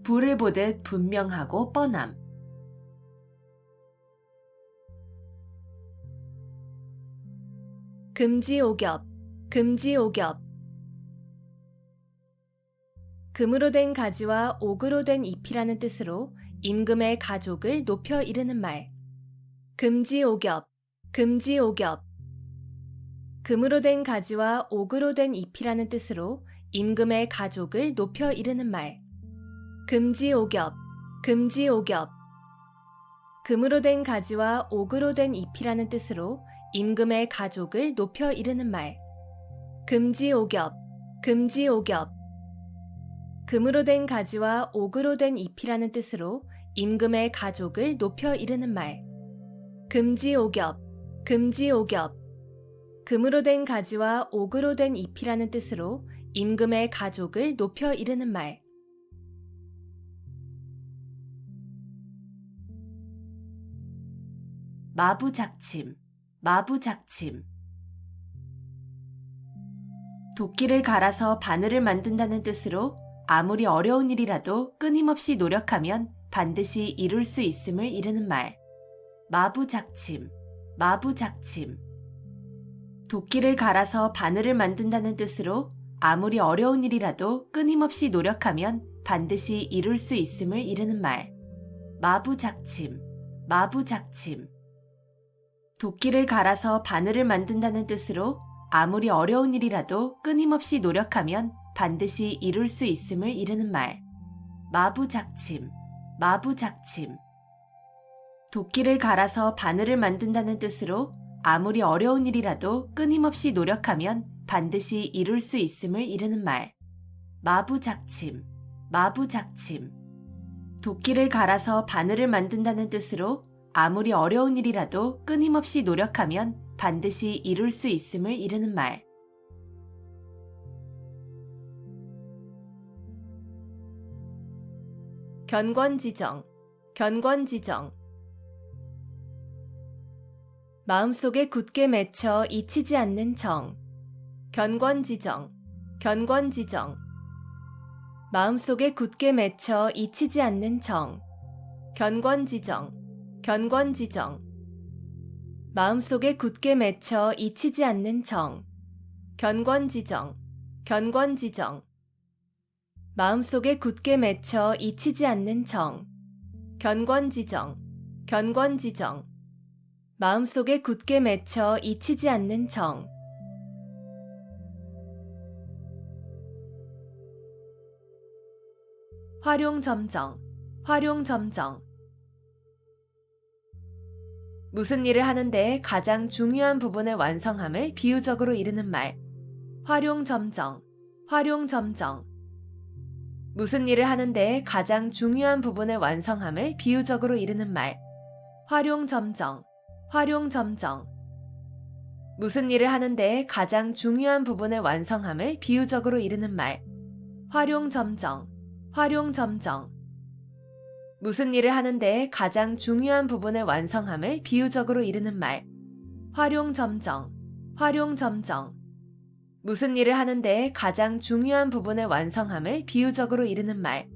불을 보듯 분명하고 뻔함. 금지오겹, 금지오겹. 금으로 된 가지와 옥으로 된 잎이라는 뜻으로 임금의 가족을 높여 이르는 말. 금지오겹, 금지오겹. 금으로 된 가지와 옥으로 된 잎이라는 뜻으로 임금의 가족을 높여 이르는 말. 금지오겹, 금지오겹. 금으로 된 가지와 옥으로 된 잎이라는 뜻으로 임금의 가족을 높여 이르는 말. 금지오겹, 금지오겹. 금으로 된 가지와 옥으로 된 잎이라는 뜻으로 임금의 가족을 높여 이르는 말. 금지오겹, 금지오겹. 금으로 된 가지와 옥으로 된 잎이라는 뜻으로 임금의 가족을 높여 이르는 말. 마부작침, 마부작침. 도끼를 갈아서 바늘을 만든다는 뜻으로 아무리 어려운 일이라도 끊임없이 노력하면 반드시 이룰 수 있음을 이르는 말. 마부작침, 마부작침. 도끼를 갈아서 바늘을 만든다는 뜻으로 아무리 어려운 일이라도 끊임없이 노력하면 반드시 이룰 수 있음을 이르는 말. 마부작침, 마부작침. 도끼를 갈아서 바늘을 만든다는 뜻으로 아무리 어려운 일이라도 끊임없이 노력하면 반드시 이룰 수 있음을 이르는 말. 마부작침, 마부작침. 도끼를 갈아서 바늘을 만든다는 뜻으로 아무리 어려운 일이라도 끊임없이 노력하면 반드시 이룰 수 있음을 이르는 말. 마부작침, 마부작침. 도끼를 갈아서 바늘을 만든다는 뜻으로 아무리 어려운 일이라도 끊임없이 노력하면 반드시 이룰 수 있음을 이르는 말. 견권지정, 견권지정. 마음속에 굳게 맺혀 잊히지 않는 정. 견권지정, 견권지정. 마음속에 굳게 맺혀 잊히지 않는 정. 견권지정, 견권지정. 마음속에 굳게 맺혀 잊히지 않는 정. 견권지정, 견권지정. 마음속에 굳게 맺혀 잊히지 않는 정. 견권지정, 견권지정. 마음속에 굳게 맺혀 잊히지 않는 정. 활용점정, 활용점정. 무슨 일을 하는데 가장 중요한 부분의 완성함을 비유적으로 이르는 말. 활용점정, 활용점정. 무슨 일을 하는데 가장 중요한 부분의 완성함을 비유적으로 이르는 말. 활용점정, 활용점정. 무슨 일을 하는데 가장 중요한 부분의 완성함을 비유적으로 이르는 말. 활용점정, 활용점정. 무슨 일을 하는데 가장 중요한 부분의 완성함을 비유적으로 이르는 말. 활용점정, 활용점정. 무슨 일을 하는데 가장 중요한 부분의 완성함을 비유적으로 이르는 말.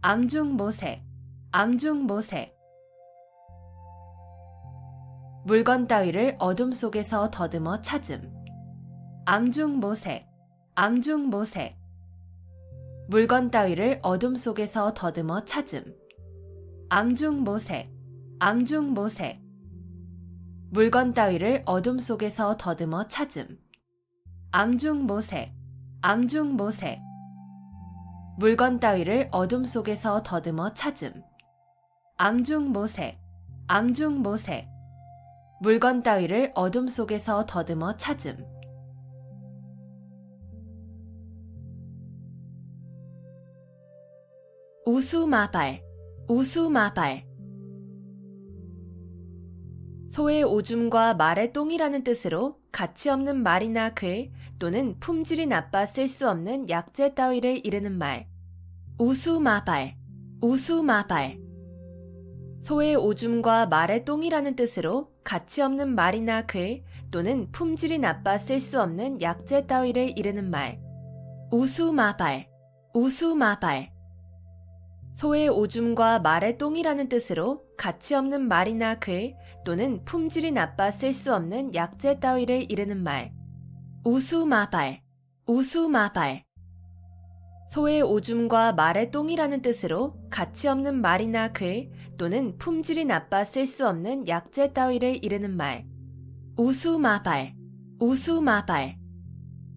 암중모색, 암중모색. 물건 따위를 어둠 속에서 더듬어 찾음. 암중모색, 암중모색. 물건 따위를 어둠 속에서 더듬어 찾음. 암중모색, 암중모색. 물건 따위를 어둠 속에서 더듬어 찾음. 암중모색, 암중모색. 물건 따위를 어둠 속에서 더듬어 찾음. 암중모색, 암중모색. 물건 따위를 어둠 속에서 더듬어 찾음. 우수마발, 우수마발. 소의 오줌과 말의 똥이라는 뜻으로 가치 없는 말이나 글 또는 품질이 나빠 쓸 수 없는 약재 따위를 이르는 말. 우수마발, 우수마발. 소의 오줌과 말의 똥이라는 뜻으로 가치 없는 말이나 글 또는 품질이 나빠 쓸 수 없는 약재 따위를 이르는 말. 우수마발, 우수마발. 소의 오줌과 말의 똥이라는 뜻으로 가치 없는 말이나 글 또는 품질이 나빠 쓸 수 없는 약재 따위를 이르는 말. 우수마발, 우수마발. 소의 오줌과 말의 똥이라는 뜻으로 가치 없는 말이나 글 또는 품질이 나빠 쓸 수 없는 약재 따위를 이르는 말. 우수마발, 우수마발.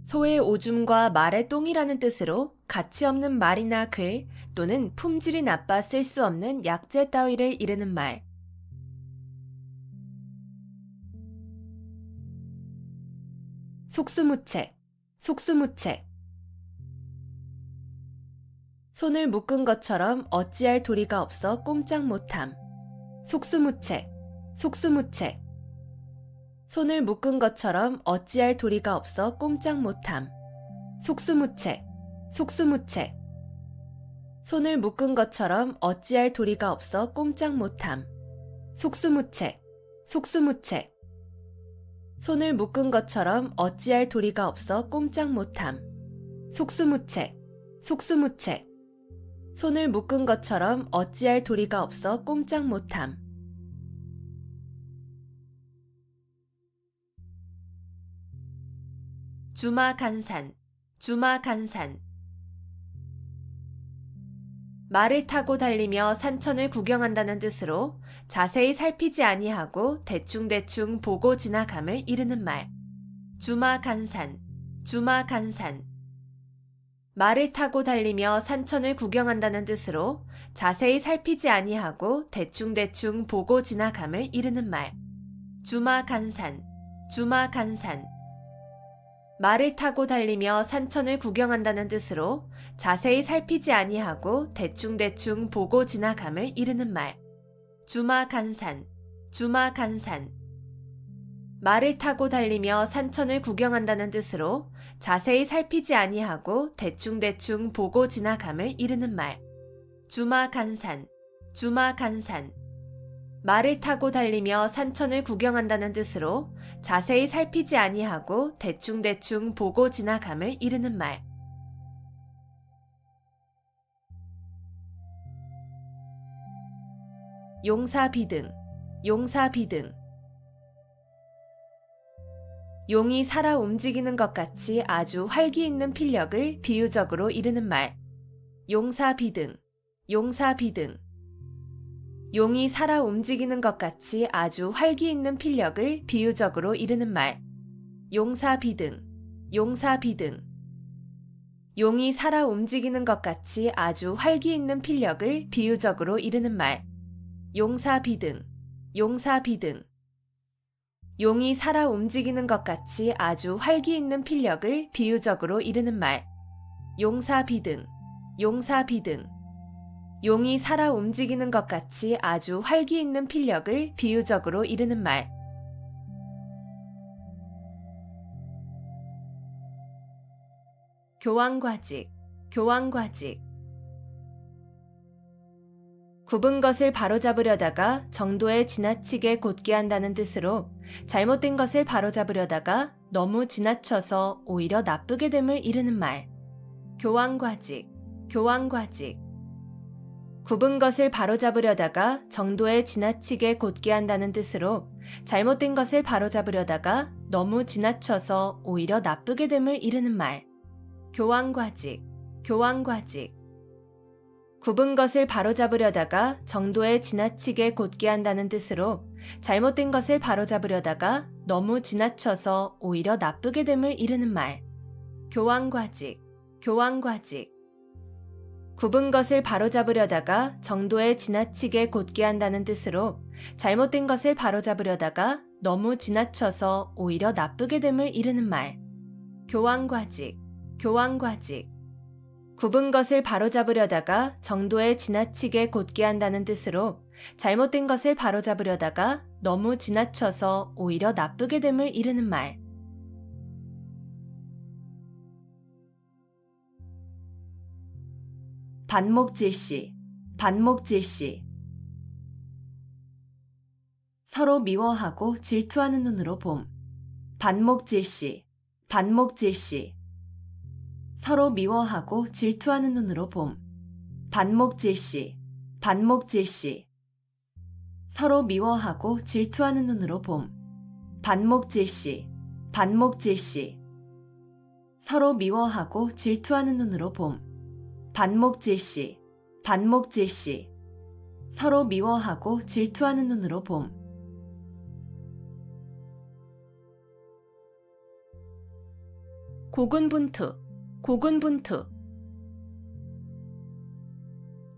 소의 오줌과 말의 똥이라는 뜻으로 가치 없는 말이나 글 또는 품질이 나빠 쓸 수 없는 약재 따위를 이르는 말. 속수무책, 속수무책. 손을 묶은 것처럼 어찌할 도리가 없어 꼼짝 못함. 속수무책, 속수무책. 손을 묶은 것처럼 어찌할 도리가 없어 꼼짝 못함. 속수무책, 속수무책. 손을 묶은 것처럼 어찌할 도리가 없어 꼼짝 못함. 속수무책, 속수무책. 손을 묶은 것처럼 어찌할 도리가 없어 꼼짝 못함. 속수무책, 속수무책. 손을 묶은 것처럼 어찌할 도리가 없어 꼼짝 못함. 주마간산, 주마간산. 말을 타고 달리며 산천을 구경한다는 뜻으로 자세히 살피지 아니하고 대충대충 보고 지나감을 이르는 말. 주마간산, 주마간산. 말을 타고 달리며 산천을 구경한다는 뜻으로 자세히 살피지 아니하고 대충대충 보고 지나감을 이르는 말. 주마간산, 주마간산. 말을 타고 달리며 산천을 구경한다는 뜻으로 자세히 살피지 아니하고 대충대충 보고 지나감을 이르는 말. 주마간산, 주마간산. 말을 타고 달리며 산천을 구경한다는 뜻으로 자세히 살피지 아니하고 대충대충 보고 지나감을 이르는 말. 주마간산, 주마간산. 말을 타고 달리며 산천을 구경한다는 뜻으로 자세히 살피지 아니하고 대충대충 보고 지나감을 이르는 말. 용사비등, 용사비등. 용이 살아 움직이는 것 같이 아주 활기 있는 필력을 비유적으로 이르는 말. 용사비등, 용사비등. 용이 살아 움직이는 것 같이 아주 활기 있는 필력을 비유적으로 이르는 말. 용사비등, 용사비등. 용이 살아 움직이는 것 같이 아주 활기 있는 필력을 비유적으로 이르는 말. 용사비등, 용사비등. 용이 살아 움직이는 것 같이 아주 활기 있는 필력을 비유적으로 이르는 말. 용사비등, 용사비등. 용이 살아 움직이는 것 같이 아주 활기 있는 필력을 비유적으로 이르는 말. 교황과직, 교황과직. 굽은 것을 바로잡으려다가 정도에 지나치게 곧게 한다는 뜻으로 잘못된 것을 바로잡으려다가 너무 지나쳐서 오히려 나쁘게 됨을 이르는 말. 교황과직, 교황과직. 굽은 것을 바로잡으려다가 정도에 지나치게 곧게 한다는 뜻으로 잘못된 것을 바로잡으려다가 너무 지나쳐서 오히려 나쁘게 됨을 이르는 말. 교황과직, 교황과직. 굽은 것을 바로잡으려다가 정도에 지나치게 곧게 한다는 뜻으로 잘못된 것을 바로잡으려다가 너무 지나쳐서 오히려 나쁘게 됨을 이르는 말. 교황과직, 교황과직. 굽은 것을 바로잡으려다가 정도에 지나치게 곧게 한다는 뜻으로 잘못된 것을 바로잡으려다가 너무 지나쳐서 오히려 나쁘게 됨을 이르는 말. 교황과직, 교황과직. 굽은 것을 바로잡으려다가 정도에 지나치게 곧게 한다는 뜻으로 잘못된 것을 바로잡으려다가 너무 지나쳐서 오히려 나쁘게 됨을 이르는 말. 반목질시, 반목질시. 서로 미워하고 질투하는 눈으로 봄. 반목질시, 반목질시. 서로 미워하고 질투하는 눈으로 봄. 반목질시, 반목질시. 서로 미워하고 질투하는 눈으로 봄. 반목질시, 반목질시. 서로 미워하고 질투하는 눈으로 봄. 반목질시, 반목질시. 서로 미워하고 질투하는 눈으로 봄. 고군분투, 고군분투.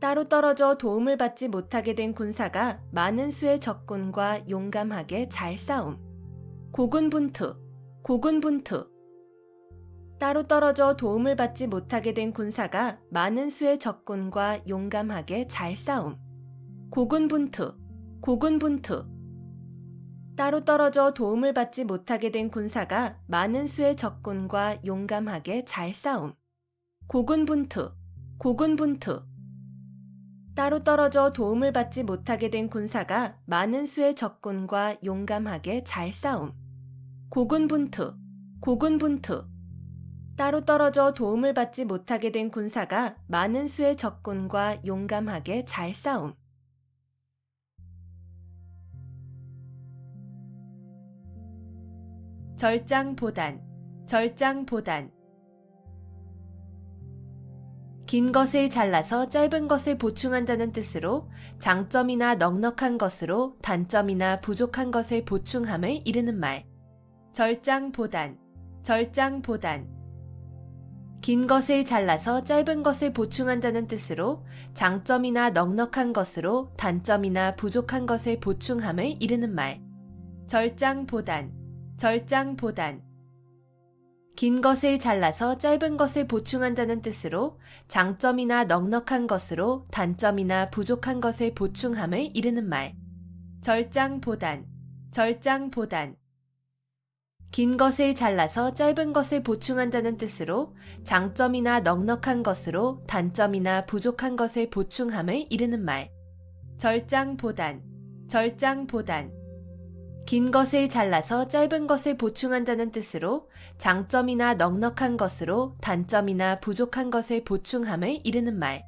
따로 떨어져 도움을 받지 못하게 된 군사가 많은 수의 적군과 용감하게 잘 싸움. 고군분투, 고군분투. 따로 떨어져 도움을 받지 못하게 된 군사가 많은 수의 적군과 용감하게 잘 싸움. 고군분투, 고군분투. 따로 떨어져 도움을 받지 못하게 된 군사가 많은 수의 적군과 용감하게 잘 싸움. 고군분투, 고군분투. 따로 떨어져 도움을 받지 못하게 된 군사가 많은 수의 적군과 용감하게 잘 싸움. 고군분투, 고군분투. 따로 떨어져 도움을 받지 못하게 된 군사가 많은 수의 적군과 용감하게 잘 싸움. 절장보단, 절장보단. 긴 것을 잘라서 짧은 것을 보충한다는 뜻으로 장점이나 넉넉한 것으로 단점이나 부족한 것을 보충함을 이르는 말. 절장보단, 절장보단. 긴 것을 잘라서 짧은 것을 보충한다는 뜻으로 장점이나 넉넉한 것으로 단점이나 부족한 것을 보충함을 이르는 말. 절장보단, 절장보단. 긴 것을 잘라서 짧은 것을 보충한다는 뜻으로 장점이나 넉넉한 것으로 단점이나 부족한 것을 보충함을 이르는 말. 절장보단, 절장보단. 긴 것을 잘라서 짧은 것을 보충한다는 뜻으로 장점이나 넉넉한 것으로 단점이나 부족한 것을 보충함을 이르는 말. 절장보단, 절장보단. 긴 것을 잘라서 짧은 것을 보충한다는 뜻으로 장점이나 넉넉한 것으로 단점이나 부족한 것을 보충함을 이르는 말.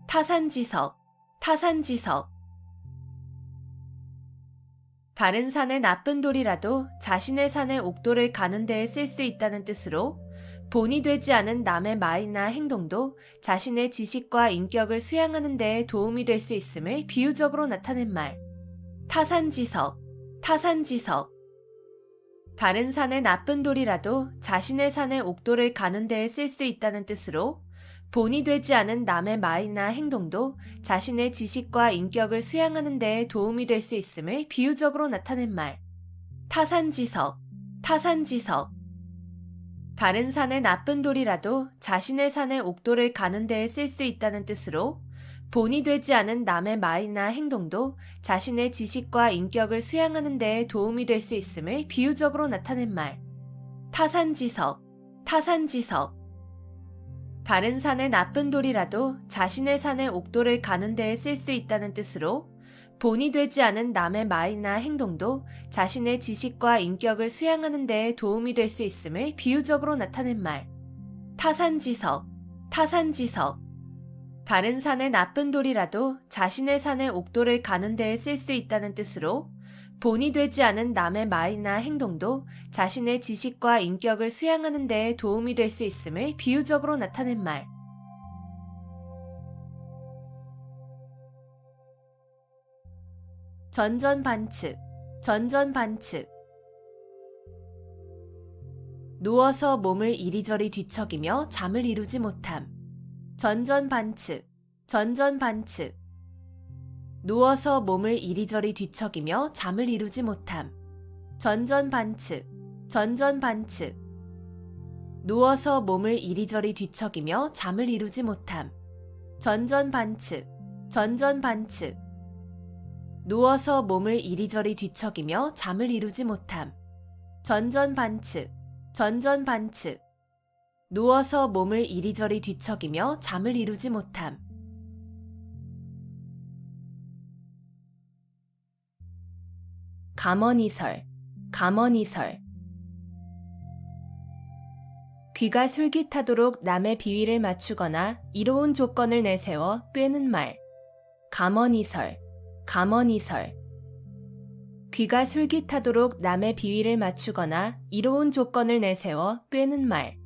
타산지석, 타산지석. 다른 산의 나쁜 돌이라도 자신의 산의 옥돌을 가는 데에 쓸 수 있다는 뜻으로 본이 되지 않은 남의 말이나 행동도 자신의 지식과 인격을 수양하는 데에 도움이 될 수 있음을 비유적으로 나타낸 말. 타산지석, 타산지석. 다른 산의 나쁜 돌이라도 자신의 산의 옥돌을 가는 데에 쓸 수 있다는 뜻으로 본이 되지 않은 남의 말이나 행동도 자신의 지식과 인격을 수양하는 데에 도움이 될 수 있음을 비유적으로 나타낸 말. 타산지석, 타산지석. 다른 산의 나쁜 돌이라도 자신의 산의 옥돌을 가는 데에 쓸 수 있다는 뜻으로 본이 되지 않은 남의 말이나 행동도 자신의 지식과 인격을 수양하는 데에 도움이 될 수 있음을 비유적으로 나타낸 말. 타산지석, 타산지석. 다른 산의 나쁜 돌이라도 자신의 산의 옥돌을 가는 데에 쓸 수 있다는 뜻으로 본이 되지 않은 남의 말이나 행동도 자신의 지식과 인격을 수양하는 데에 도움이 될 수 있음을 비유적으로 나타낸 말. 타산지석, 타산지석. 다른 산의 나쁜 돌이라도 자신의 산의 옥돌을 가는 데에 쓸 수 있다는 뜻으로 본이 되지 않은 남의 말이나 행동도 자신의 지식과 인격을 수양하는 데에 도움이 될 수 있음을 비유적으로 나타낸 말. 전전반측, 전전반측. 누워서 몸을 이리저리 뒤척이며 잠을 이루지 못함. 전전반측, 전전반측. 누워서 몸을 이리저리 뒤척이며 잠을 이루지 못함. 전전반측, 전전반측. 누워서 몸을 이리저리 뒤척이며 잠을 이루지 못함. 전전반측, 전전반측. 누워서 몸을 이리저리 뒤척이며 잠을 이루지 못함. 전전반측, 전전반측. 누워서 몸을 이리저리 뒤척이며 잠을 이루지 못함. 감언이설, 감언이설. 귀가 솔깃하도록 남의 비위를 맞추거나 이로운 조건을 내세워 꿰는 말. 감언이설, 감언이설. 귀가 솔깃하도록 남의 비위를 맞추거나 이로운 조건을 내세워 꿰는 말.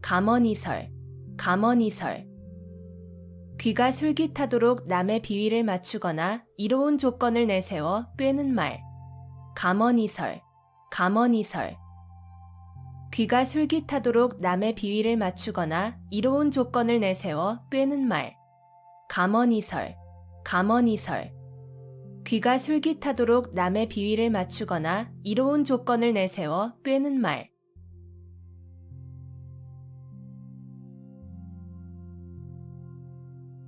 감언이설, 감언이설. 귀가 솔깃하도록 남의 비위를 맞추거나 이로운 조건을 내세워 꿰는 말. 감언이설, 감언이설. 귀가 솔깃하도록 남의 비위를 맞추거나 이로운 조건을 내세워 꿰는 말. 감언이설, 감언이설. 귀가 솔깃하도록 남의 비위를 맞추거나 이로운 조건을 내세워 꿰는 말.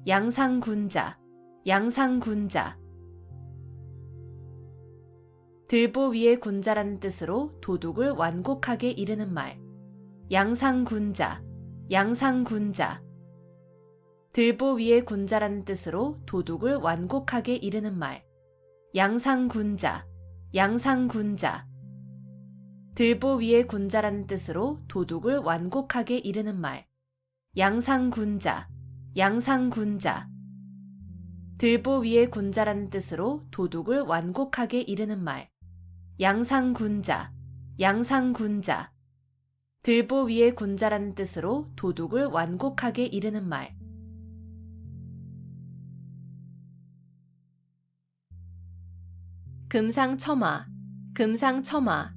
양상군자, 양상군자. 들보 위에 군자라는 뜻으로 도둑을 완곡하게 이르는 말. 양상군자, 양상군자. 들보 위에 군자라는 뜻으로 도둑을 완곡하게 이르는 말. 양상군자, 양상군자. 들보 위에 군자라는 뜻으로 도둑을 완곡하게 이르는 말. 양상군자, 양상군자. 들보 위에 군자라는 뜻으로 도둑을 완곡하게 이르는 말. 양상군자, 양상군자. 들보 위에 군자라는 뜻으로 도둑을 완곡하게 이르는 말. 금상첨화, 금상첨화.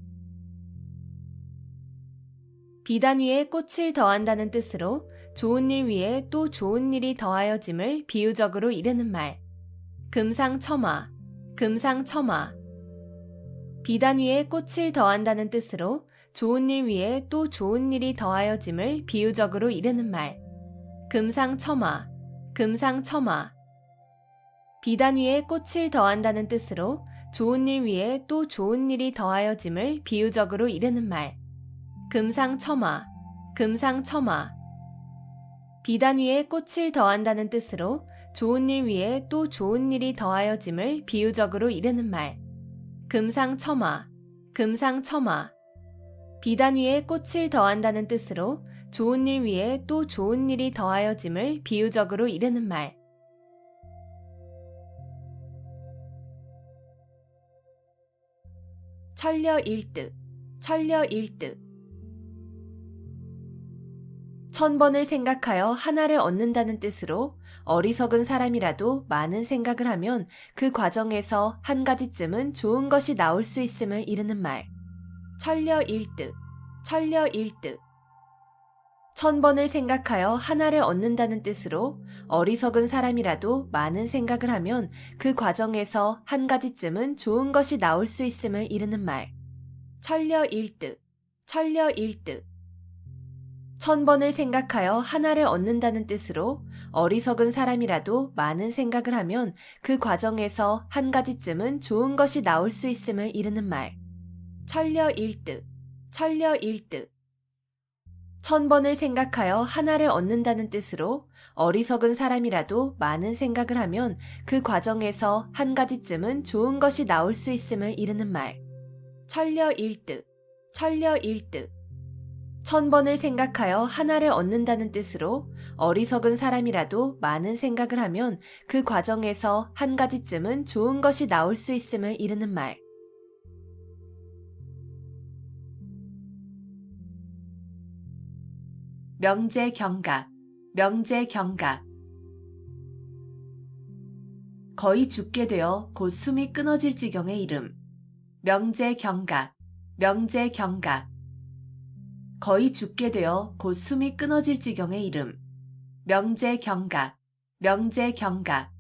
비단 위에 꽃을 더한다는 뜻으로 좋은 일 위에 또 좋은 일이 더하여짐을 비유적으로 이르는 말. 금상첨화, 금상첨화. 비단 위에 꽃을 더한다는 뜻으로 좋은 일 위에 또 좋은 일이 더하여짐을 비유적으로 이르는 말. 금상첨화, 금상첨화. 비단 위에 꽃을 더한다는 뜻으로 좋은 일 위에 또 좋은 일이 더하여짐을 비유적으로 이르는 말. 금상첨화, 금상첨화. 비단 위에 꽃을 더한다는 뜻으로 좋은 일 위에 또 좋은 일이 더하여짐을 비유적으로 이르는 말. 금상첨화, 금상첨화. 비단 위에 꽃을 더한다는 뜻으로 좋은 일 위에 또 좋은 일이 더하여짐을 비유적으로 이르는 말. 천려일득, 천려일득. 1000번을 생각하여 하나를 얻는다는 뜻으로 어리석은 사람이라도 많은 생각을 하면 그 과정에서 한 가지쯤은 좋은 것이 나올 수 있음을 이르는 말. 천려일득, 천려일득. 1000번을 생각하여 하나를 얻는다는 뜻으로 어리석은 사람이라도 많은 생각을 하면 그 과정에서 한 가지쯤은 좋은 것이 나올 수 있음을 이르는 말. 천려일득, 천려일득. 1000번을 생각하여 하나를 얻는다는 뜻으로 어리석은 사람이라도 많은 생각을 하면 그 과정에서 한 가지쯤은 좋은 것이 나올 수 있음을 이르는 말. 천려일득, 천려일득. 1000번을 생각하여 하나를 얻는다는 뜻으로 어리석은 사람이라도 많은 생각을 하면 그 과정에서 한 가지쯤은 좋은 것이 나올 수 있음을 이르는 말. 천려일득, 천려일득. 1000번을 생각하여 하나를 얻는다는 뜻으로 어리석은 사람이라도 많은 생각을 하면 그 과정에서 한 가지쯤은 좋은 것이 나올 수 있음을 이르는 말. 명제경각, 명제경각. 거의 죽게 되어 곧 숨이 끊어질 지경의 이름. 명제경각, 명제경각. 거의 죽게 되어 곧 숨이 끊어질 지경의 이름. 명제경각, 명제경각.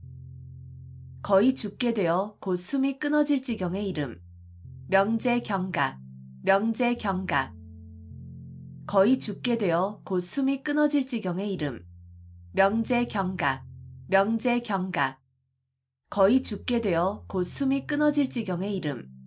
거의 죽게 되어 곧 숨이 끊어질 지경의 이름. 명제경각, 명제경각. 거의 죽게 되어 곧 숨이 끊어질 지경의 이름. 명제경각, 명제경각. 거의 죽게 되어 곧 숨이 끊어질 지경의 이름.